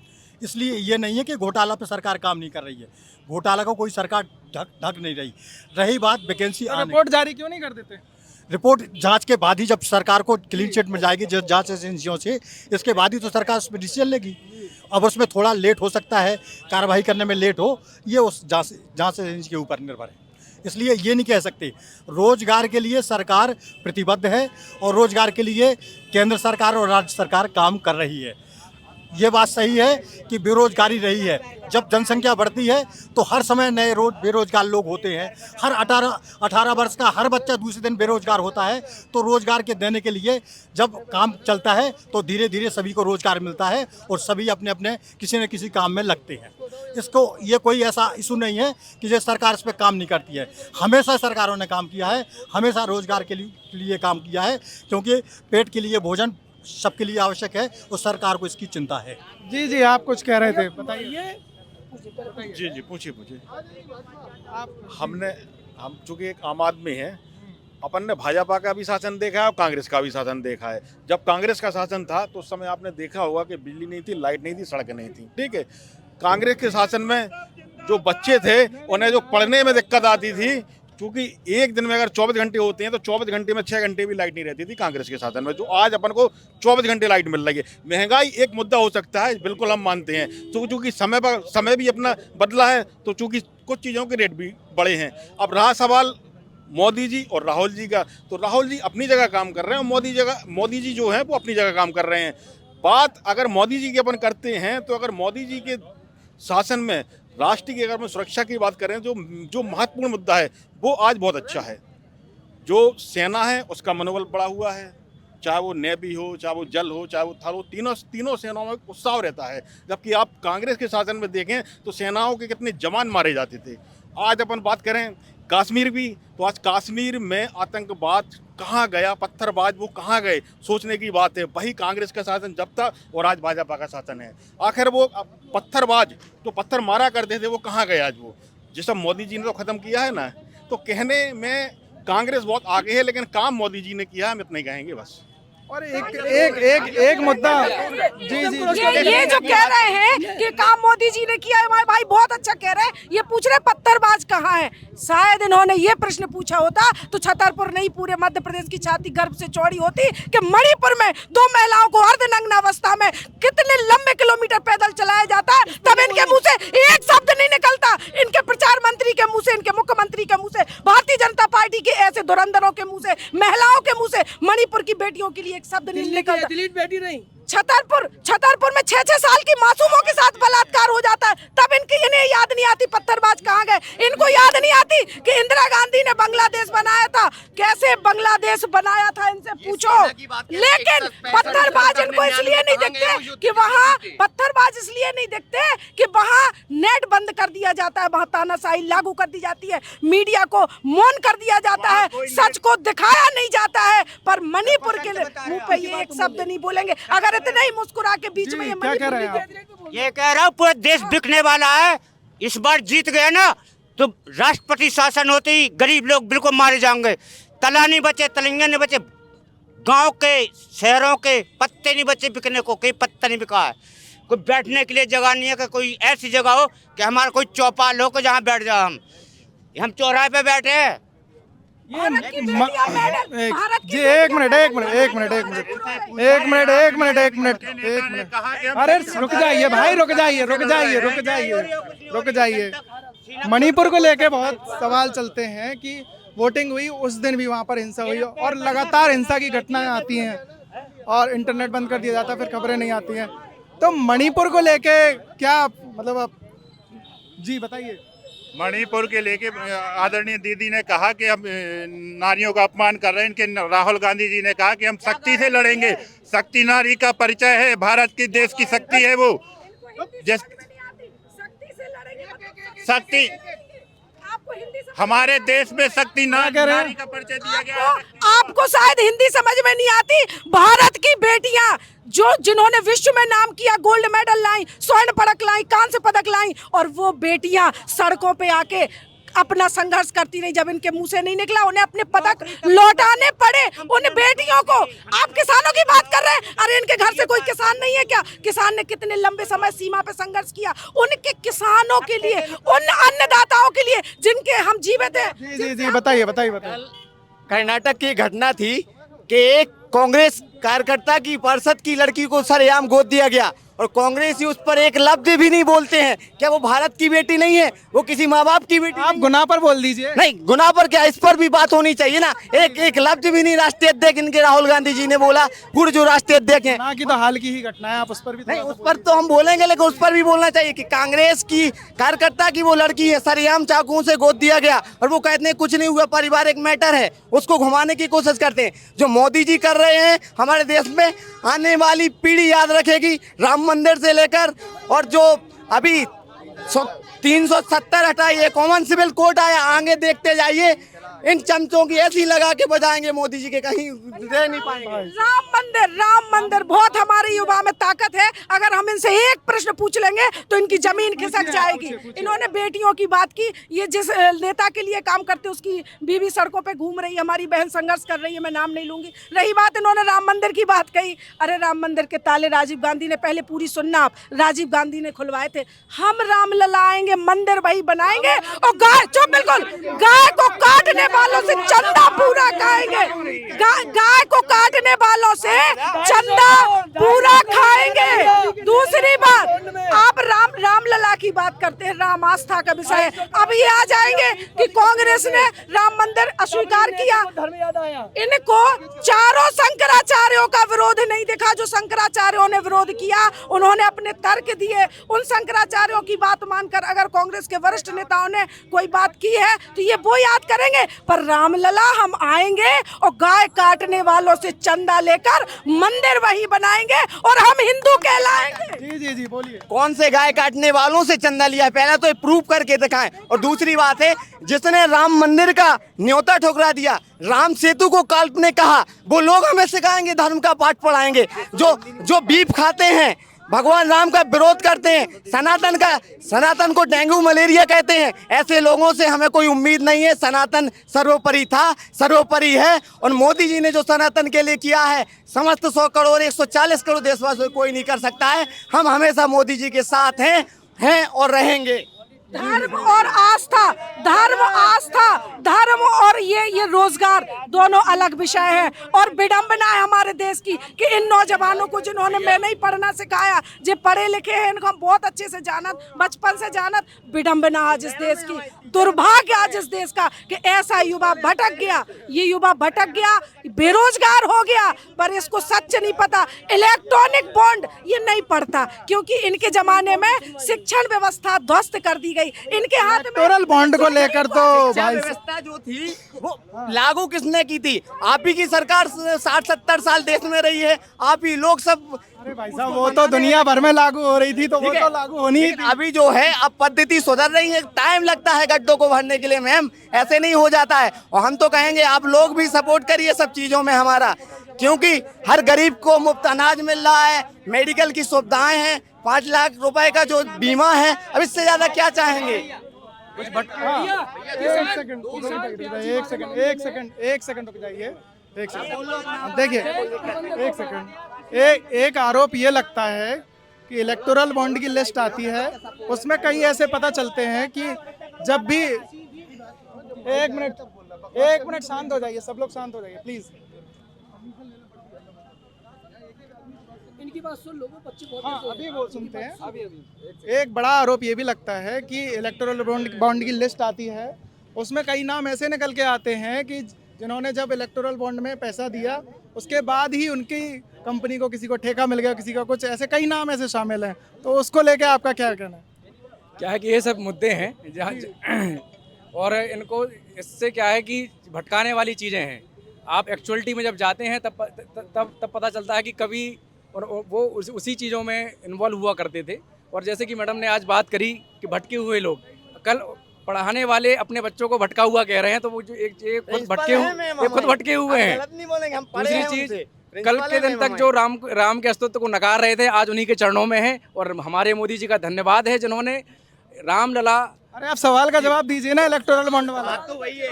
इसलिए ये नहीं है कि घोटाला पे सरकार काम नहीं कर रही है, घोटाला को कोई सरकार ढक नहीं रही बात वैकेंसी आने, रिपोर्ट जारी क्यों नहीं कर देते? रिपोर्ट जांच के बाद ही, जब सरकार को क्लीन चिट मिल जाएगी जांच एजेंसियों से, इसके बाद ही तो सरकार उस पर डिसीजन लेगी। अब उसमें थोड़ा लेट हो सकता है, कार्रवाई करने में लेट हो, ये उस जांच एजेंसी के ऊपर निर्भर है। इसलिए ये नहीं कह सकते। रोजगार के लिए सरकार प्रतिबद्ध है और रोजगार के लिए केंद्र सरकार और राज्य सरकार काम कर रही है। ये बात सही है कि बेरोजगारी रही है। जब जनसंख्या बढ़ती है तो हर समय नए बेरोजगार लोग होते हैं। हर 18 वर्ष का हर बच्चा दूसरे दिन बेरोजगार होता है। तो रोजगार के देने के लिए जब काम चलता है तो धीरे धीरे सभी को रोजगार मिलता है और सभी अपने अपने किसी न किसी काम में लगते हैं। इसको ये कोई ऐसा इशू नहीं है कि जो सरकार इस पर काम नहीं करती है। हमेशा सरकारों ने काम किया है, हमेशा रोजगार के लिए काम किया है, क्योंकि पेट के लिए भोजन सबके लिए आवश्यक है और सरकार को इसकी चिंता है। जी आप कुछ कह रहे थे, बताइए। जी पूछिए। हम चूँकि एक आम आदमी हैं, अपन ने भाजपा का भी शासन देखा है और कांग्रेस का भी शासन देखा है। जब कांग्रेस का शासन था तो उस समय आपने देखा होगा कि बिजली नहीं थी, लाइट नहीं थी, सड़क नहीं थी, ठीक है। कांग्रेस के शासन में जो बच्चे थे उन्हें जो पढ़ने में दिक्कत आती थी, क्योंकि एक दिन में अगर 24 घंटे होते हैं तो 24 घंटे में 6 घंटे भी लाइट नहीं रहती थी कांग्रेस के शासन में, जो आज अपन को 24 घंटे लाइट मिल रही है। महंगाई एक मुद्दा हो सकता है, बिल्कुल हम मानते हैं, तो चूँकि समय भी अपना बदला है, तो चूँकि कुछ चीज़ों के रेट भी बढ़े हैं। अब रहा सवाल मोदी जी और राहुल जी का, तो राहुल जी अपनी जगह काम कर रहे हैं, मोदी जी जो हैं वो अपनी जगह काम कर रहे हैं। बात अगर मोदी जी की अपन करते हैं तो अगर मोदी जी के शासन में राष्ट्र की, अगर हम सुरक्षा की बात करें, जो महत्वपूर्ण मुद्दा है वो आज बहुत अच्छा है। जो सेना है उसका मनोबल बढ़ा हुआ है, चाहे वो नेवी हो, चाहे वो जल हो, चाहे वो थल हो, तीनों सेनाओं में उत्साह रहता है। जबकि आप कांग्रेस के शासन में देखें तो सेनाओं के कितने जवान मारे जाते थे। आज अपन बात करें कश्मीर भी, तो आज कश्मीर में आतंकवाद कहाँ गया, पत्थरबाज वो कहाँ गए, सोचने की बात है। वही कांग्रेस का शासन जब था और आज भाजपा का शासन है। आखिर वो पत्थरबाज जो पत्थर मारा करते थे वो कहाँ गए आज? वो जिसका मोदी जी ने तो ख़त्म किया है ना। तो कहने में कांग्रेस बहुत आगे है, लेकिन काम मोदी जी ने किया है, हम इतना ही कहेंगे बस। और एक मुद्दा ये जो कह रहे हैं कि काम मोदी जी ने किया है, हमारे भाई बहुत अच्छा कह रहे हैं। ये पूछ रहे पत्थरबाज कहाँ है। शायद इन्होंने ये प्रश्न पूछा होता तो छतरपुर नहीं पूरे मध्य प्रदेश की छाती गर्व से चौड़ी होती कि मणिपुर में 2 महिलाओं को अर्धनग्न अवस्था में कितने लंबे किलोमीटर पैदल चलाया जाता है, तब इनके मुंह से एक शब्द नहीं निकलता। इनके प्रचार मंत्री के मुंह से, इनके मुख्यमंत्री के मुंह से, भारतीय जनता पार्टी के ऐसे धुरंधरों के मुंह से, महिलाओं के मुंह से मणिपुर की बेटियों के लिए एक शब्द नहीं निकलता। दिलीप बेटी नहीं, छतरपुर में 6-6 साल की मासूमों के साथ बलात्कार हो जाता है, तब इन्हें याद नहीं आती पत्थरबाज कहाँ गए। इनको याद नहीं आती कि इंदिरा गांधी ने बांग्लादेश बनाया था, कैसे बांग्लादेश बनाया था, इनसे पूछो। लेकिन पत्थरबाज इनको इसलिए नहीं दिखते कि वहाँ पत्थरबाज इसलिए नहीं दिखते कि वहाँ नेट बंद कर दिया जाता है, वहाँ तानाशाही लागू कर दी जाती है, मीडिया को मौन कर दिया जाता है, सच को दिखाया नहीं जाता है। पर मणिपुर के मुंह पे ये एक शब्द नहीं बोलेंगे। अगर इतने ही मुस्कुरा के बीच में क्या कह रहे हैं आप? ये कह रहा हूँ पूरा देश बिकने वाला है। इस बार जीत गए ना तो राष्ट्रपति शासन होते ही गरीब लोग बिल्कुल मारे जाएंगे। तला नहीं बचे, तलंगे नहीं बचे, गांव के शहरों के पत्ते नहीं बचे बिकने को, कोई पत्ता नहीं बिका है। कोई बैठने के लिए जगह नहीं है कि कोई ऐसी जगह हो कि हमारा कोई चौपाल हो कि जहाँ बैठ जाओ। हम चौराहे पे बैठे हैं। अरे रुक जाइए भाई, रुक जाइए। मणिपुर को लेके बहुत सवाल चलते हैं कि वोटिंग हुई उस दिन भी वहाँ पर हिंसा हुई और लगातार हिंसा की घटनाएं आती हैं और इंटरनेट बंद कर दिया जाता है, फिर खबरें नहीं आती हैं। तो मणिपुर को लेके क्या मतलब आप जी बताइए। मणिपुर के लेके आदरणीय दीदी ने कहा कि हम नारियों का अपमान कर रहे हैं। इनके राहुल गांधी जी ने कहा कि हम शक्ति से लड़ेंगे। शक्ति नारी का परिचय है, भारत की देश की शक्ति है वो। शक्ति हमारे देश में शक्ति नारी का परिचय दिया गया है। आपको शायद हिंदी समझ में नहीं आती। भारत की बेटियां जिन्होंने विश्व में नाम किया, गोल्ड मेडल लाई, स्वर्ण पदक लाई, कांस्य पदक लाई, और वो बेटियां सड़कों पे आके अपना संघर्ष करती रही। जब इनके मुंह से नहीं निकला, उन्हें अपने पदक लौटाने पड़े उन बेटियों को। आप किसानों की बात कर रहे हैं, अरे इनके घर से कोई किसान नहीं है क्या? किसान ने कितने लंबे समय सीमा पे संघर्ष किया, उनके किसानों के लिए, उन अन्नदाताओं के लिए जिनके हम जीवित हैं। जी बताइए। कर्नाटक की घटना थी कि एक कांग्रेस कार्यकर्ता की पार्षद की लड़की को सरेआम गोद दिया गया और कांग्रेसी उस पर एक लफ्ज भी नहीं बोलते हैं। क्या वो भारत की बेटी नहीं है? वो किसी माँ बाप की बेटी? आप गुनाह पर बोल दीजिए। नहीं, गुनाह पर क्या, इस पर भी बात होनी चाहिए ना। एक लफ्ज भी नहीं राष्ट्रीय अध्यक्ष इनके राहुल गांधी जी ने बोला। पूर्व जो राष्ट्रीय अध्यक्ष हैं ना की तो हाल की ही घटना है, आप उस पर भी नहीं, उस पर तो हम बोलेंगे, लेकिन उस पर भी बोलना चाहिए कि कांग्रेस की कार्यकर्ता की वो लड़की है, सरेआम चाकुओं से गोद दिया गया और वो कहते हैं कुछ नहीं हुआ, पारिवारिक मैटर है, उसको घुमाने की कोशिश करते हैं। जो मोदी जी कर रहे हैं हमारे देश में, आने वाली पीढ़ी याद रखेगी। राम मंदिर से लेकर और जो अभी 370 हटाइए, कॉमन सिविल कोड आया, आगे देखते जाइए। इन चमचों की ऐसी लगा के बजाएंगे मोदी जी के, कहीं रह नहीं पाएंगे। राम मंदिर बहुत हमारे युवा में ताकत है। अगर हम इनसे एक प्रश्न पूछ लेंगे तो इनकी जमीन खिसक जाएगी। इन्होंने बेटियों की बात की। ये जिस नेता के लिए काम करते उसकी बीवी सड़कों पे घूम रही है, हमारी बहन संघर्ष कर रही है, मैं नाम नहीं लूंगी। रही बात, इन्होंने राम मंदिर की बात कही। अरे राम मंदिर के ताले राजीव गांधी ने, पहले पूरी सुनना आप, राजीव गांधी ने खुलवाए थे। हम राम लला आएंगे, मंदिर वही बनाएंगे और गाय, चुप बिल्कुल, गाय को काटने वालों से चंदा पूरा खाएंगे। गाय को काटने वालों से चंदा पूरा खाएंगे। दूसरी बात, आप राम लला की बात करते हैं, राम आस्था का विषय है। अब ये आ जाएंगे कि कांग्रेस ने राम मंदिर अस्वीकार किया। इनको चारों शंकराचार्यों का विरोध नहीं दिखा। जो शंकराचार्यों ने विरोध किया, उन्होंने अपने तर्क दिए। उन शंकराचार्यों की बात मानकर अगर कांग्रेस के वरिष्ठ नेताओं ने कोई बात की है तो ये वो याद करेंगे। पर रामलला हम आएंगे और गाय काटने वालों से चंदा लेकर मंदिर वही बनाएंगे और हम हिंदू कहलाएंगे। जी बोलिए। कौन से गाय काटने वालों से चंदा लिया है? पहला तो ये प्रूव करके दिखाएं। और दूसरी बात है, जिसने राम मंदिर का न्योता ठुकरा दिया, राम सेतु को काल्पनिक कहा, वो लोग हमें सिखाएंगे, धर्म का पाठ पढ़ाएंगे। जो बीफ खाते हैं भगवान राम का विरोध करते हैं, सनातन को डेंगू मलेरिया कहते हैं। ऐसे लोगों से हमें कोई उम्मीद नहीं है। सनातन सर्वोपरि था, सर्वोपरि है। और मोदी जी ने जो सनातन के लिए किया है, समस्त 100 करोड़ 140 करोड़ देशवासियों कोई नहीं कर सकता है। हम हमेशा मोदी जी के साथ हैं और रहेंगे। धर्म और आस्था, धर्म और ये रोजगार दोनों अलग विषय है। और विडंबना है हमारे देश की कि इन नौजवानों को जिन्होंने मैं नहीं पढ़ना सिखाया, जो पढ़े लिखे हैं, इनको हम बहुत अच्छे से जानत, बचपन से जानत। विडंबना आज इस देश की, दुर्भाग्य आज इस देश का कि ऐसा युवा भटक गया। ये युवा भटक गया, बेरोजगार हो गया, पर इसको सच नहीं पता। इलेक्ट्रॉनिक बॉन्ड ये नहीं पढ़ता, क्योंकि इनके जमाने में शिक्षण व्यवस्था ध्वस्त कर दी गई। इनके हाथ में इलेक्टोरल बॉन्ड को लेकर तो भाई व्यवस्था जो थी वो लागू किसने की थी? आप ही की सरकार 60-70 साल देश में रही है, आप ही लोग सब। अरे भाई साहब, वो तो दुनिया भर में लागू हो रही थी, तो वो तो लागू होनी ही थी। अभी जो है अब पद्धति सुधर रही है, टाइम लगता है गड्ढों को भरने के लिए मैम, ऐसे नहीं हो जाता है। और हम तो कहेंगे आप लोग भी सपोर्ट करिए सब चीजों में हमारा, क्योंकि हर गरीब को मुफ्त अनाज मिल रहा है, मेडिकल की सुविधाएं हैं, 5 लाख रुपए का जो बीमा है, अब इससे ज्यादा क्या चाहेंगे? एक सेकंड रुक जाइए, एक सेकंड देखिए, एक सेकंड। एक आरोप ये लगता है कि इलेक्टोरल बॉन्ड की लिस्ट आती है, उसमें कई ऐसे पता चलते हैं कि जब भी एक मिनट शांत हो जाइए, सब लोग शांत हो जाइए प्लीज। इनकी बात सुन लो, बच्चे बहुत हाँ, अभी वो सुनते हैं। अभी एक बड़ा आरोप ये भी लगता है कि इलेक्टोरल बॉन्ड की लिस्ट आती है, उसमें कई नाम ऐसे निकल के आते हैं कि जिन्होंने जब इलेक्टोरल बॉन्ड में पैसा दिया, उसके बाद ही उनकी कंपनी को किसी को ठेका मिल गया, किसी का कुछ, ऐसे कई नाम ऐसे शामिल हैं। तो उसको लेके आपका क्या कहना है? क्या है कि ये सब मुद्दे हैं जहाँ और इनको इससे क्या है कि भटकाने वाली चीज़ें हैं। आप एक्चुअलिटी में जब जाते हैं तब पता चलता है कि कभी और वो उसी चीज़ों में इन्वॉल्व हुआ करते थे। और जैसे कि मैडम ने आज बात करी कि भटके हुए लोग, कल पढ़ाने वाले अपने बच्चों को भटका हुआ कह रहे हैं, तो वो जो एक खुद भटके हुए हैं। दूसरी चीज़, कल के दिन तक जो राम के अस्तित्व को नकार रहे थे, आज उन्हीं के चरणों में है। और हमारे मोदी जी का धन्यवाद है जिन्होंने रामलला। अरे आप सवाल का जवाब दीजिए ना, इलेक्टोरल बॉन्ड वाला। तो वही है।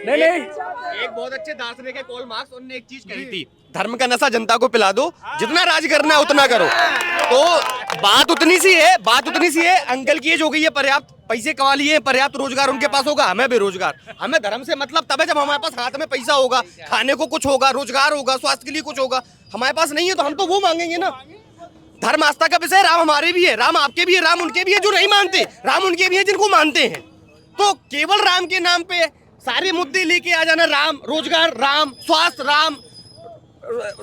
नहीं, एक बहुत अच्छे दार्शनिक है कार्ल मार्क्स, उन्होंने एक चीज कही थी, धर्म का नशा जनता को पिला दो, जितना राज करना है उतना करो। तो बात उतनी सी है। अंकल की एज हो गई है, पर्याप्त पैसे कमा लिए, पर्याप्त रोजगार उनके पास होगा, हमें बेरोजगार। हमें धर्म से मतलब तब है जब हमारे पास हाथ में पैसा होगा, खाने को कुछ होगा, रोजगार होगा, स्वास्थ्य के लिए कुछ होगा। हमारे पास नहीं है तो हम तो वो मांगेंगे ना। धर्म आस्था का विषय, राम हमारे भी है, राम आपके भी है, राम उनके भी है जो नहीं मानते, राम उनके भी है जिनको मानते हैं। तो केवल राम के नाम पे सारे मुद्दे लेके आ जाना, राम, रोजगार राम, स्वास्थ्य राम,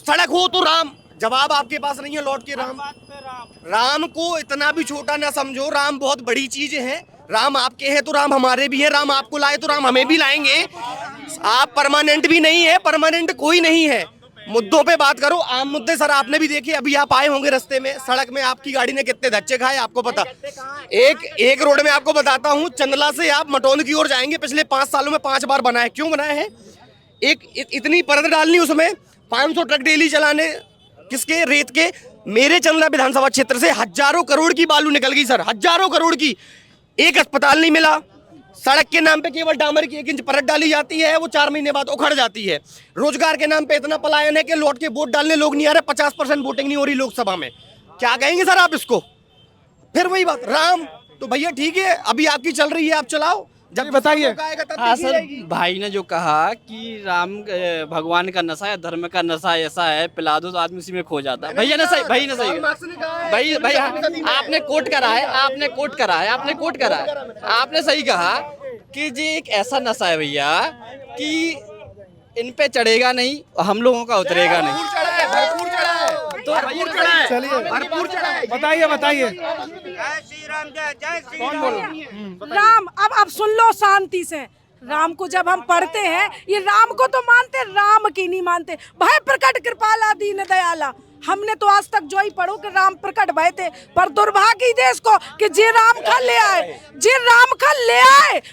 सड़क हो तो राम, जवाब आपके पास नहीं है लौट के राम को इतना भी छोटा ना समझो। राम बहुत बड़ी चीज है। राम आपके हैं तो राम हमारे भी है, राम आपको लाए तो राम हमें भी लाएंगे। आप परमानेंट भी नहीं है, परमानेंट कोई नहीं है। मुद्दों पे बात करो, आम मुद्दे सर आपने भी देखे, अभी आप आए होंगे रास्ते में, सड़क में आपकी गाड़ी ने कितने धक्के खाए आपको पता। एक रोड में आपको बताता हूँ, चंदला से आप मटौन की ओर जाएंगे, पिछले 5 सालों में 5 बार बना है। क्यों बनाया है? इतनी परत डालनी, उसमें 500 ट्रक डेली चलाने, किसके? रेत के। मेरे चंदला विधानसभा क्षेत्र से हजारों करोड़ की बालू निकल गई सर, हजारों करोड़ की। एक अस्पताल नहीं मिला, सड़क के नाम पे केवल डामर की 1 इंच परत डाली जाती है, वो 4 महीने बाद उखड़ जाती है। रोजगार के नाम पे इतना पलायन है कि लौट के वोट डालने लोग नहीं आ रहे, 50% वोटिंग नहीं हो रही लोकसभा में। क्या कहेंगे सर आप इसको? फिर वही बात, राम तो भैया ठीक है, अभी आपकी चल रही है, आप चलाओ, जब बताइए। हाँ सर, भाई ने जो कहा कि राम भगवान का नशा है, धर्म का नशा ऐसा है, पिला दो तो आदमी उसी में खो जाता है। भैया ने सही भाई आपने कोट करा है, आपने सही कहा कि जी एक ऐसा नशा है भैया कि इन पे चढ़ेगा नहीं, हम लोगों का उतरेगा नहीं। तो भरपूर चढ़ा है। बताइए कौन बोल रहा? राम, अब सुन लो शांति से। राम को जब हम पढ़ते हैं, ये राम को तो मानते, राम की नहीं मानते। भय प्रकट कृपाला दीन दयाला, हमने तो आज तक जो ही पढ़ो कि राम प्रकट भय थे, पर दुर्भाग्य देश को कि जे राम खा ले आए,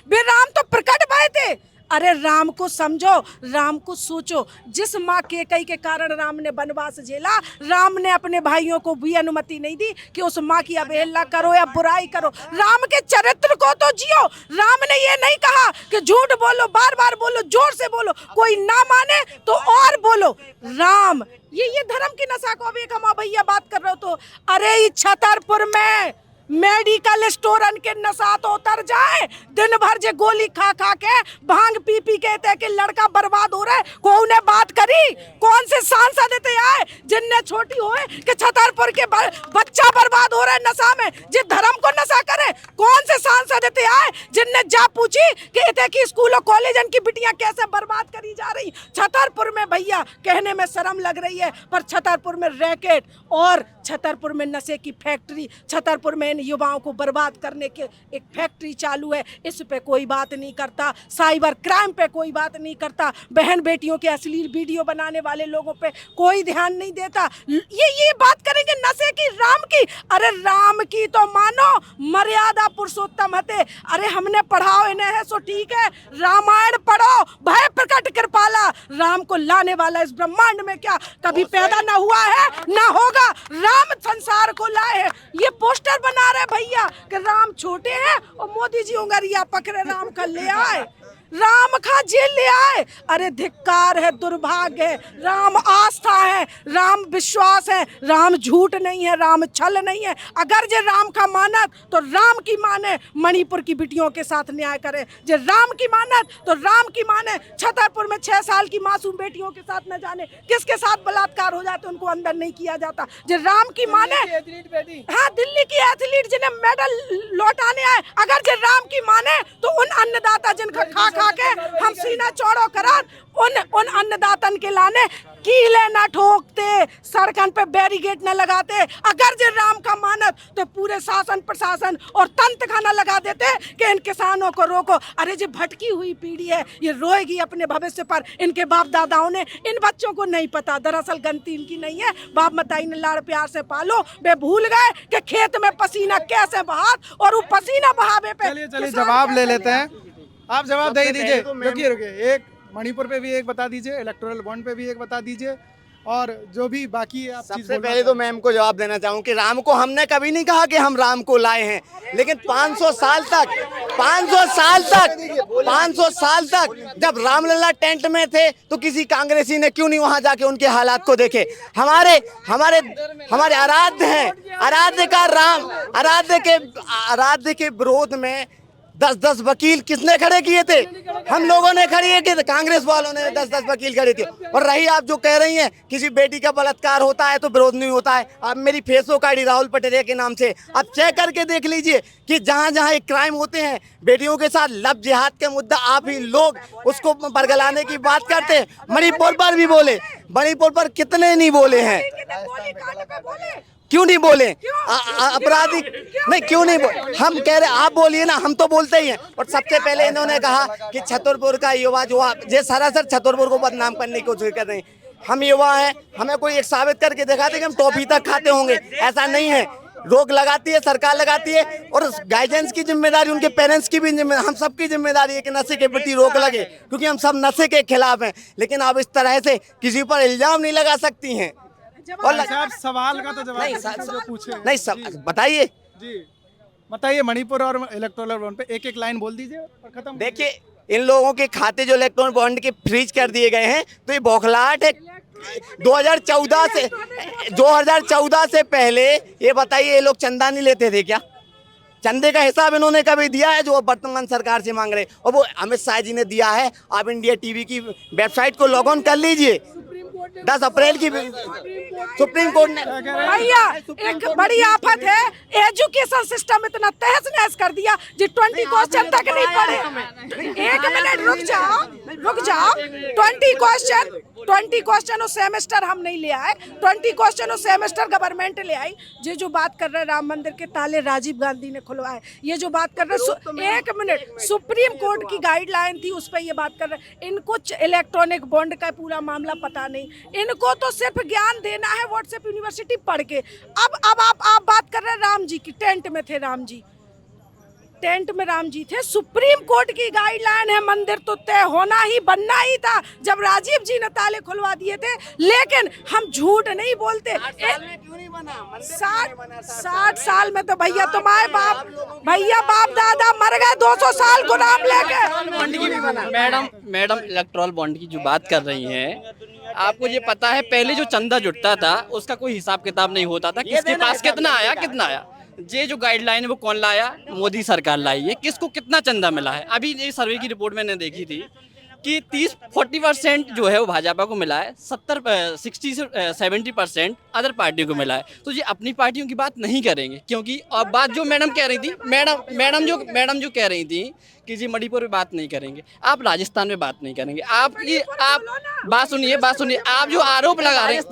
वे राम तो प्रकट भय थे। अरे राम को समझो, राम को सोचो। जिस माँ केकई के कारण राम ने वनवास झेला, राम ने अपने भाइयों को भी अनुमति नहीं दी कि उस माँ की अवहेलना करो या बुराई करो। राम के चरित्र को तो जियो। राम ने ये नहीं कहा कि झूठ बोलो, बार बार बोलो, जोर से बोलो, कोई ना माने तो और बोलो। राम ये धर्म की नशा को अभी एक हम भैया बात कर रहे हो तो अरे ये छतरपुर में मेडिकल स्टोरन के नशा तो उतर जाए। दिन भर जे गोली खा खा के, भांग पी पी के ते कि लड़का बर्बाद हो रहा है, को उन्हें बात करी? कौन से सांसद थे आए जिनने छोटी होए कि छतरपुर के बच्चा बर्बाद हो रहा है नशा में, जे धर्म को नशा करे? कौन से सांसद थे आए जिनने जा पूछी कि इतने की स्कूलों कॉलेजन की बिटियां कैसे बर्बाद करी जा रही? छतरपुर में भैया कहने में शर्म लग रही है, पर छतरपुर में रैकेट और छतरपुर में नशे की फैक्ट्री, छतरपुर में इन युवाओं को बर्बाद करने के एक फैक्ट्री चालू है। इस पे कोई बात नहीं करता, साइबर क्राइम पे कोई बात नहीं करता, बहन बेटियों के अश्लील वीडियो बनाने वाले लोगों पे कोई ध्यान नहीं देता। ये बात करेंगे नशे की, राम की। अरे राम की तो मानो मर्यादा पुरुषोत्तम हते। अरे हमने पढ़ाओ इन्हें है सो ठीक है, रामायण पढ़ो, भय प्रकट कृपाला। राम को लाने वाला इस ब्रह्मांड में क्या कभी पैदा ना हुआ है ना होगा? राम संसार को लाए हैं। ये पोस्टर बना रहे भैया कि राम छोटे हैं और मोदी जी उंगलियां पकड़े राम का ले आए, राम का जेल ले आए। अरे धिक्कार है, दुर्भाग्य है। राम आस्था है, राम विश्वास है, राम झूठ नहीं है, राम छल नहीं है। अगर जे राम का मानत तो राम की माने मणिपुर की बिटियों के साथ न्याय करे। जे राम की मानत तो राम की माने छतरपुर में 6 साल की मासूम बेटियों के साथ न जाने किसके साथ बलात्कार हो जाते उनको अंदर नहीं किया जाता। जे राम की माने, हाँ दिल्ली की एथलीट जिन्हें मेडल लौटाने आए, अगर जे राम की माने तो उन अन्नदाता जिनका खा के हम सीना चौड़ो करा उन अन्नदातन के लाने कीले न ठोकते, सड़कन पे बैरिकेड न लगाते। अगर जे राम का मानत तो पूरे शासन प्रशासन और तंत्र खाना लगा देते कि इन किसानों को रोको। अरे जो भटकी हुई पीढ़ी है ये रोएगी अपने भविष्य पर। इनके बाप दादाओं ने, इन बच्चों को नहीं पता, दरअसल गलती इनकी नहीं है, बाप मताई ने लाड़ प्यार से पालो, वे भूल गए कि खेत में पसीना कैसे बहात और वो पसीना बहावे पे। चलिए जवाब ले लेते हैं, आप जवाब दे दीजिए। रुकिए, एक मणिपुर पे भी एक बता दीजिए, इलेक्टोरल बॉन्ड पे भी एक बता दीजिए, और जो भी बाकी आप सबसे पहले तो मैं को जवाब देना चाहूँ कि राम को हमने कभी नहीं कहा कि हम राम को लाए हैं, लेकिन 500 साल तक जब रामलला टेंट में थे तो किसी कांग्रेसी ने क्यों नहीं वहां जाके उनके हालात को देखे? हमारे आराध्य हैं, आराध्य का राम, आराध्य के विरोध में 10-10 वकील किसने खड़े किए थे? हम लोगों ने खड़े किए थे, कांग्रेस वालों ने 10-10 वकील खड़े थे। और रही आप जो कह रही हैं किसी बेटी का बलात्कार होता है तो विरोध नहीं होता है, आप मेरी फेसबुक आईडी राहुल पटेरिया के नाम से आप चेक करके देख लीजिए कि जहाँ जहाँ एक क्राइम होते हैं बेटियों के साथ, लव जिहाद के मुद्दा आप ही लोग उसको बरगलाने की बात करते हैं। मणिपुर पर भी बोले, मणिपुर पर कितने नहीं बोले हैं? क्यों नहीं बोले? अपराधी नहीं, क्यों नहीं बोले? हम कह रहे, आप बोलिए ना, हम तो बोलते ही हैं। और सबसे पहले इन्होंने कहा कि छतरपुर का युवा जो ये सरासर छतरपुर को बदनाम करने की कोशिश कर रहे हैं। हम युवा हैं, हमें कोई एक साबित करके दिखाते कि हम टॉफी तक खाते होंगे, ऐसा नहीं है। रोक लगाती है, सरकार लगाती है, और गाइडेंस की जिम्मेदारी उनके पेरेंट्स की भी जिम्मेदारी, हम सबकी जिम्मेदारी है कि नशे के प्रति रोक लगे, क्योंकि हम सब नशे के खिलाफ हैं। लेकिन आप इस तरह से किसी पर इल्जाम नहीं लगा सकती हैं। और सवाल का तो जवाब जो पूछे नहीं, बताइए जी, बताइए मणिपुर और इलेक्टोरल बॉन्ड पे एक लाइन बोल दीजिए और खत्म। देखिए, इन लोगों के खाते जो इलेक्ट्रॉनिक बॉन्ड के फ्रीज कर दिए गए हैं तो ये बौखलाहट है। 2014 से पहले ये बताइए, ये लोग चंदा नहीं लेते थे क्या? चंदे का हिसाब इन्होंने कभी दिया है जो वर्तमान सरकार से मांग रहे? और वो अमित शाह जी ने दिया है। आप इंडिया टीवी की वेबसाइट को लॉग ऑन कर लीजिए, 10 अप्रैल की सुप्रीम कोर्ट ने। भैया एक बड़ी आफत है, एजुकेशन सिस्टम इतना तहस नहस कर दिया जो 20 क्वेश्चन तक नहीं पढ़े। एक मिनट रुक जाओ 20 क्वेश्चन उस सेमेस्टर हम नहीं ले आए, 20 क्वेश्चन उस सेमेस्टर गवर्नमेंट ले आई। जो बात कर रहे हैं राम मंदिर के ताले राजीव गांधी ने खुलवाए, ये जो बात कर रहे हैं, एक मिनट, सुप्रीम कोर्ट की गाइडलाइन थी उस पर ये बात कर रहे हैं। इनको इलेक्ट्रॉनिक बॉन्ड का पूरा मामला पता नहीं, इनको तो सिर्फ ज्ञान देना है व्हाट्सएप यूनिवर्सिटी पढ़ के। अब आप बात कर रहे हैं राम जी की, टेंट में थे राम जी, टेंट में राम जी थे। सुप्रीम कोर्ट की गाइडलाइन है, मंदिर तो तय होना ही बनना ही था जब राजीव जी ने ताले खुलवा दिए थे। लेकिन हम झूठ नहीं बोलते। 60 साल में तो भैया तुम्हारे बाप दादा मर गए 200 साल गुलाम लेके। मैडम इलेक्ट्रल बॉन्ड की जो बात कर रही हैं, आपको ये पता है पहले जो चंदा जुटता था उसका कोई हिसाब किताब नहीं होता था, किसके पास कितना आया। ये जो गाइडलाइन है वो कौन लाया? मोदी सरकार लाई है। किसको कितना चंदा मिला है? अभी ये सर्वे की रिपोर्ट मैंने देखी थी कि 40% जो है वो भाजपा को मिला है, 60 से 70% अदर पार्टियों को मिला है। तो ये अपनी पार्टियों की बात नहीं करेंगे, क्योंकि अब बात जो मैडम कह रही थी, मैडम जो कह रही थी कि जी मणिपुर में बात नहीं करेंगे, आप राजस्थान में बात नहीं करेंगे, आप बात सुनिए, आप जो आरोप लगा रहे हैं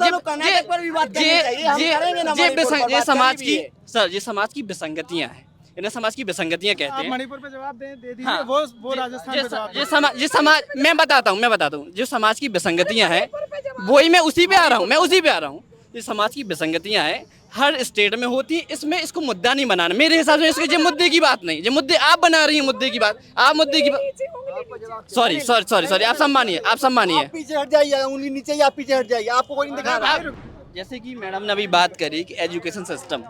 ये समाज की विसंगतियां हैं, इन्हें समाज की विसंगतियां कहते हैं। मणिपुर पे जवाब दे दीजिए। हाँ, वो राजस्थान पे जवाब ये समाज मैं बताता हूँ जो समाज की विसंगतियां हैं वही मैं उसी पे आ रहा हूँ। ये समाज की विसंगतियां हैं, हर स्टेट में होती है, इसमें इसको मुद्दा नहीं बनाना मेरे हिसाब से। इसके मुद्दे की बात नहीं, ये मुद्दे आप बना रही हैं, मुद्दे की बात सॉरी आप सम्मानिए पीछे हट जाइए, उंगली नीचे आप पीछे हट जाइए, आपको कोई नहीं दिखा रहा। जैसे कि मैडम ने अभी बात करी कि एजुकेशन सिस्टम,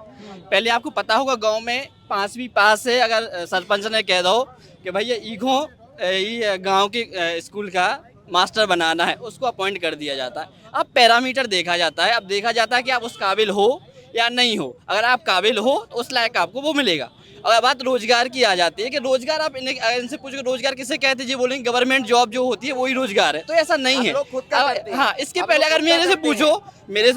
पहले आपको पता होगा गांव में 5वीं पास है, अगर सरपंच ने कह दो कि भैया ये गांव के स्कूल का मास्टर बनाना है, उसको अपॉइंट कर दिया जाता है। अब पैरामीटर देखा जाता है, अब देखा जाता है कि आप उस काबिल हो या नहीं हो। अगर आप काबिल हो तो उस लायक आपको वो मिलेगा। अगर बात रोजगार की आ जाती है कि रोजगार, आप इनसे पूछो रोजगार किसे कहते हैं, जी बोलेंगे गवर्नमेंट जॉब जो होती है वही रोजगार है, तो ऐसा नहीं है। हाँ, इसके पहले अगर मेरे से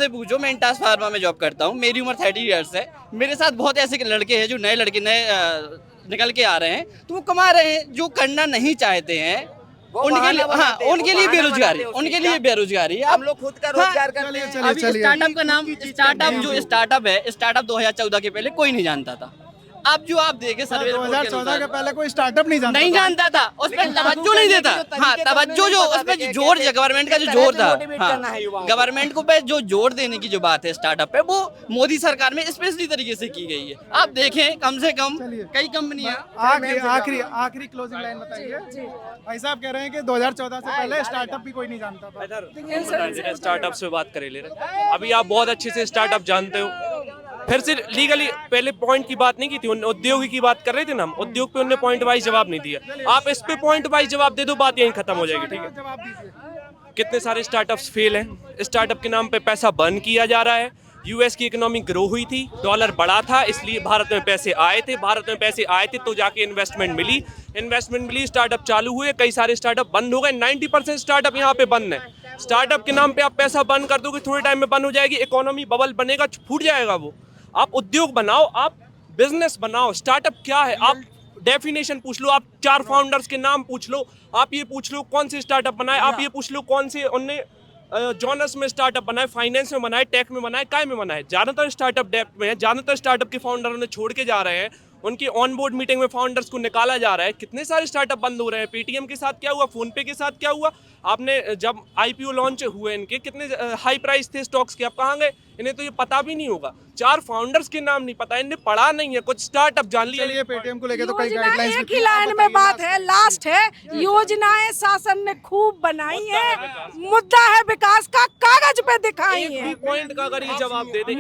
पूछो, मैं इंटास फार्मा में जॉब करता हूँ, मेरी उम्र 30 ईयर्स है, मेरे साथ बहुत ऐसे लड़के हैं जो नए निकल के आ रहे हैं, तो वो कमा रहे हैं। जो करना नहीं चाहते हैं उनके लिए बेरोजगारी है। हम लोग खुद का रोजगार करते हैं। स्टार्टअप का नाम स्टार्टअप 2014 के पहले कोई नहीं जानता था। अब जो आप देखे सर्वे 2014 के पहले कोई स्टार्टअप नहीं जानता था, उस पर तवज्जो नहीं देता। हाँ, तवज्जो जो उस पर जोर, गवर्नमेंट का जो जोर था, गवर्नमेंट को पे जो जोर देने की जो बात है स्टार्टअप पे, वो मोदी सरकार में स्पेशली तरीके से की गई है। आप देखें, कम से कम कई कंपनियां। आखिरी क्लोजिंग लाइन बताइए। भाई साहब कह रहे हैं कि 2014 से पहले स्टार्टअप भी कोई नहीं जानता था। स्टार्टअप से बात करे ले रहे, अभी आप बहुत अच्छे से स्टार्टअप जानते हो। फिर से लीगली पहले पॉइंट की बात नहीं की थी, उद्योग की बात कर रहे थे ना हम, उद्योग पे उन्होंने पॉइंट वाइज जवाब नहीं दिया। आप इस पे पॉइंट वाइज जवाब दे दो, बात यहीं खत्म हो जाएगी। ठीक है, कितने सारे स्टार्टअप्स फेल हैं, स्टार्टअप के नाम पे पैसा बर्न किया जा रहा है। यूएस की इकोनॉमी ग्रो हुई थी, डॉलर बढ़ा था, इसलिए भारत में पैसे आए थे, तो जाके इन्वेस्टमेंट मिली, स्टार्टअप चालू हुए, कई सारे स्टार्टअप बंद हो गए। 90% स्टार्टअप यहाँ पे बंद है। स्टार्टअप के नाम पे आप पैसा बंद कर दोगे, थोड़े टाइम में बंद हो जाएगी, इकोनॉमी बबल बनेगा, फूट जाएगा वो। आप उद्योग बनाओ, आप बिजनेस बनाओ। स्टार्टअप क्या है, आप डेफिनेशन पूछ लो, आप 4 फाउंडर्स के नाम पूछ लो, आप ये पूछ लो कौन से स्टार्टअप बनाए, आप ये पूछ लो कौन से उनने जॉनर्स में स्टार्टअप बनाए, फाइनेंस में बनाए, टेक में बनाए, काय में बनाए। ज़्यादातर स्टार्टअप डेप्थ में है, ज़्यादातर स्टार्टअप के फाउंडर उन्हें छोड़ के जा रहे हैं, उनकी ऑन बोर्ड मीटिंग में फाउंडर्स को निकाला जा रहा है। कितने सारे स्टार्टअप बंद हो रहे हैं। पेटीएम के साथ क्या हुआ, फोनपे के साथ क्या हुआ, आपने जब आईपीओ लॉन्च हुए इनके, कितने हाई प्राइस थे स्टॉक्स के, आप कहाँ गए? इन्हें तो ये पता भी नहीं होगा। 4 फाउंडर्स के नाम नहीं पता, इन्हें पढ़ा नहीं है, कुछ स्टार्टअप जान लिया। पेटीएम को लेकर तो कई गाइडलाइंस एक ही लाइन में बात है, लास्ट है, योजनाएं शासन ने खूब बनाई है, मुद्दा है विकास का, कागज पे दिखाई है। पॉइंट का अगर ये जवाब दे दे,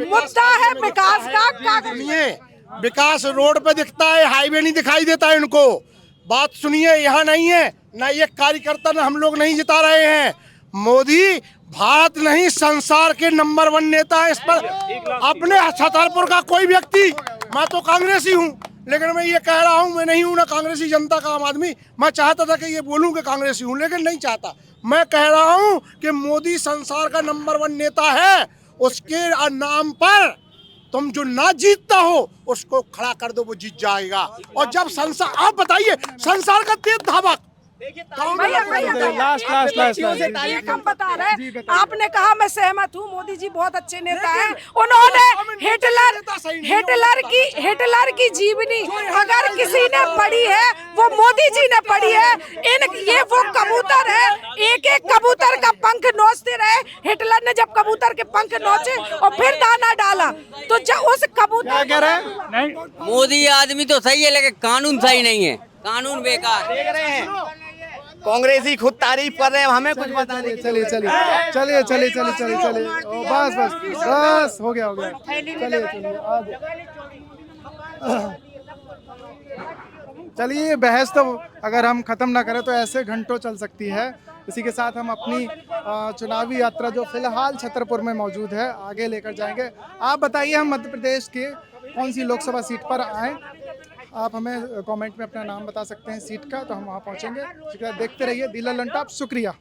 मुद्दा है विकास का, कागज। विकास रोड पे दिखता है, हाईवे नहीं दिखाई देता है इनको। बात सुनिए, यहाँ नहीं है ना ये कार्यकर्ता, ना हम लोग नहीं जिता रहे हैं। मोदी भारत नहीं संसार के नंबर 1 नेता है। इस पर अपने छतरपुर का कोई व्यक्ति, मैं तो कांग्रेसी हूँ, लेकिन मैं ये कह रहा हूँ, मैं नहीं हूँ ना कांग्रेसी जनता का आम आदमी। मैं चाहता था कि ये बोलूँ कि कांग्रेसी हूँ, लेकिन नहीं चाहता। मैं कह रहा हूँ कि मोदी संसार का नंबर 1 नेता है, उसके नाम पर तुम जो ना जीतता हो उसको खड़ा कर दो, वो जीत जाएगा। और जब संसार, आप बताइए, संसार का तेज धावक एक हम बता रहे हैं, आपने कहा मैं सहमत हूँ, मोदी जी बहुत अच्छे नेता हैं। उन्होंने हिटलर की जीवनी अगर किसी ने पढ़ी है वो मोदी जी ने पढ़ी है। ये वो कबूतर है, एक एक कबूतर का पंख नोचते रहे। हिटलर ने जब कबूतर के पंख नोचे और फिर दाना डाला तो जब उस कबूतर मोदी आदमी तो सही है लेकिन कानून सही नहीं है, कानून बेकार। देख रहे हैं कांग्रेसी खुद तारीफ कर रहे हैं, हमें कुछ पता नहीं। चलिए बस हो गया चलिए ये बहस तो अगर हम खत्म ना करें तो ऐसे घंटों चल सकती है। इसी के साथ हम अपनी चुनावी यात्रा जो फिलहाल छतरपुर में मौजूद है आगे लेकर जाएंगे। आप बताइए हम मध्य प्रदेश के कौन सी लोकसभा सीट पर आए, आप हमें कमेंट में अपना नाम बता सकते हैं सीट का, तो हम वहाँ पहुँचेंगे। देखते रहिए दी लल्लन टॉप। शुक्रिया।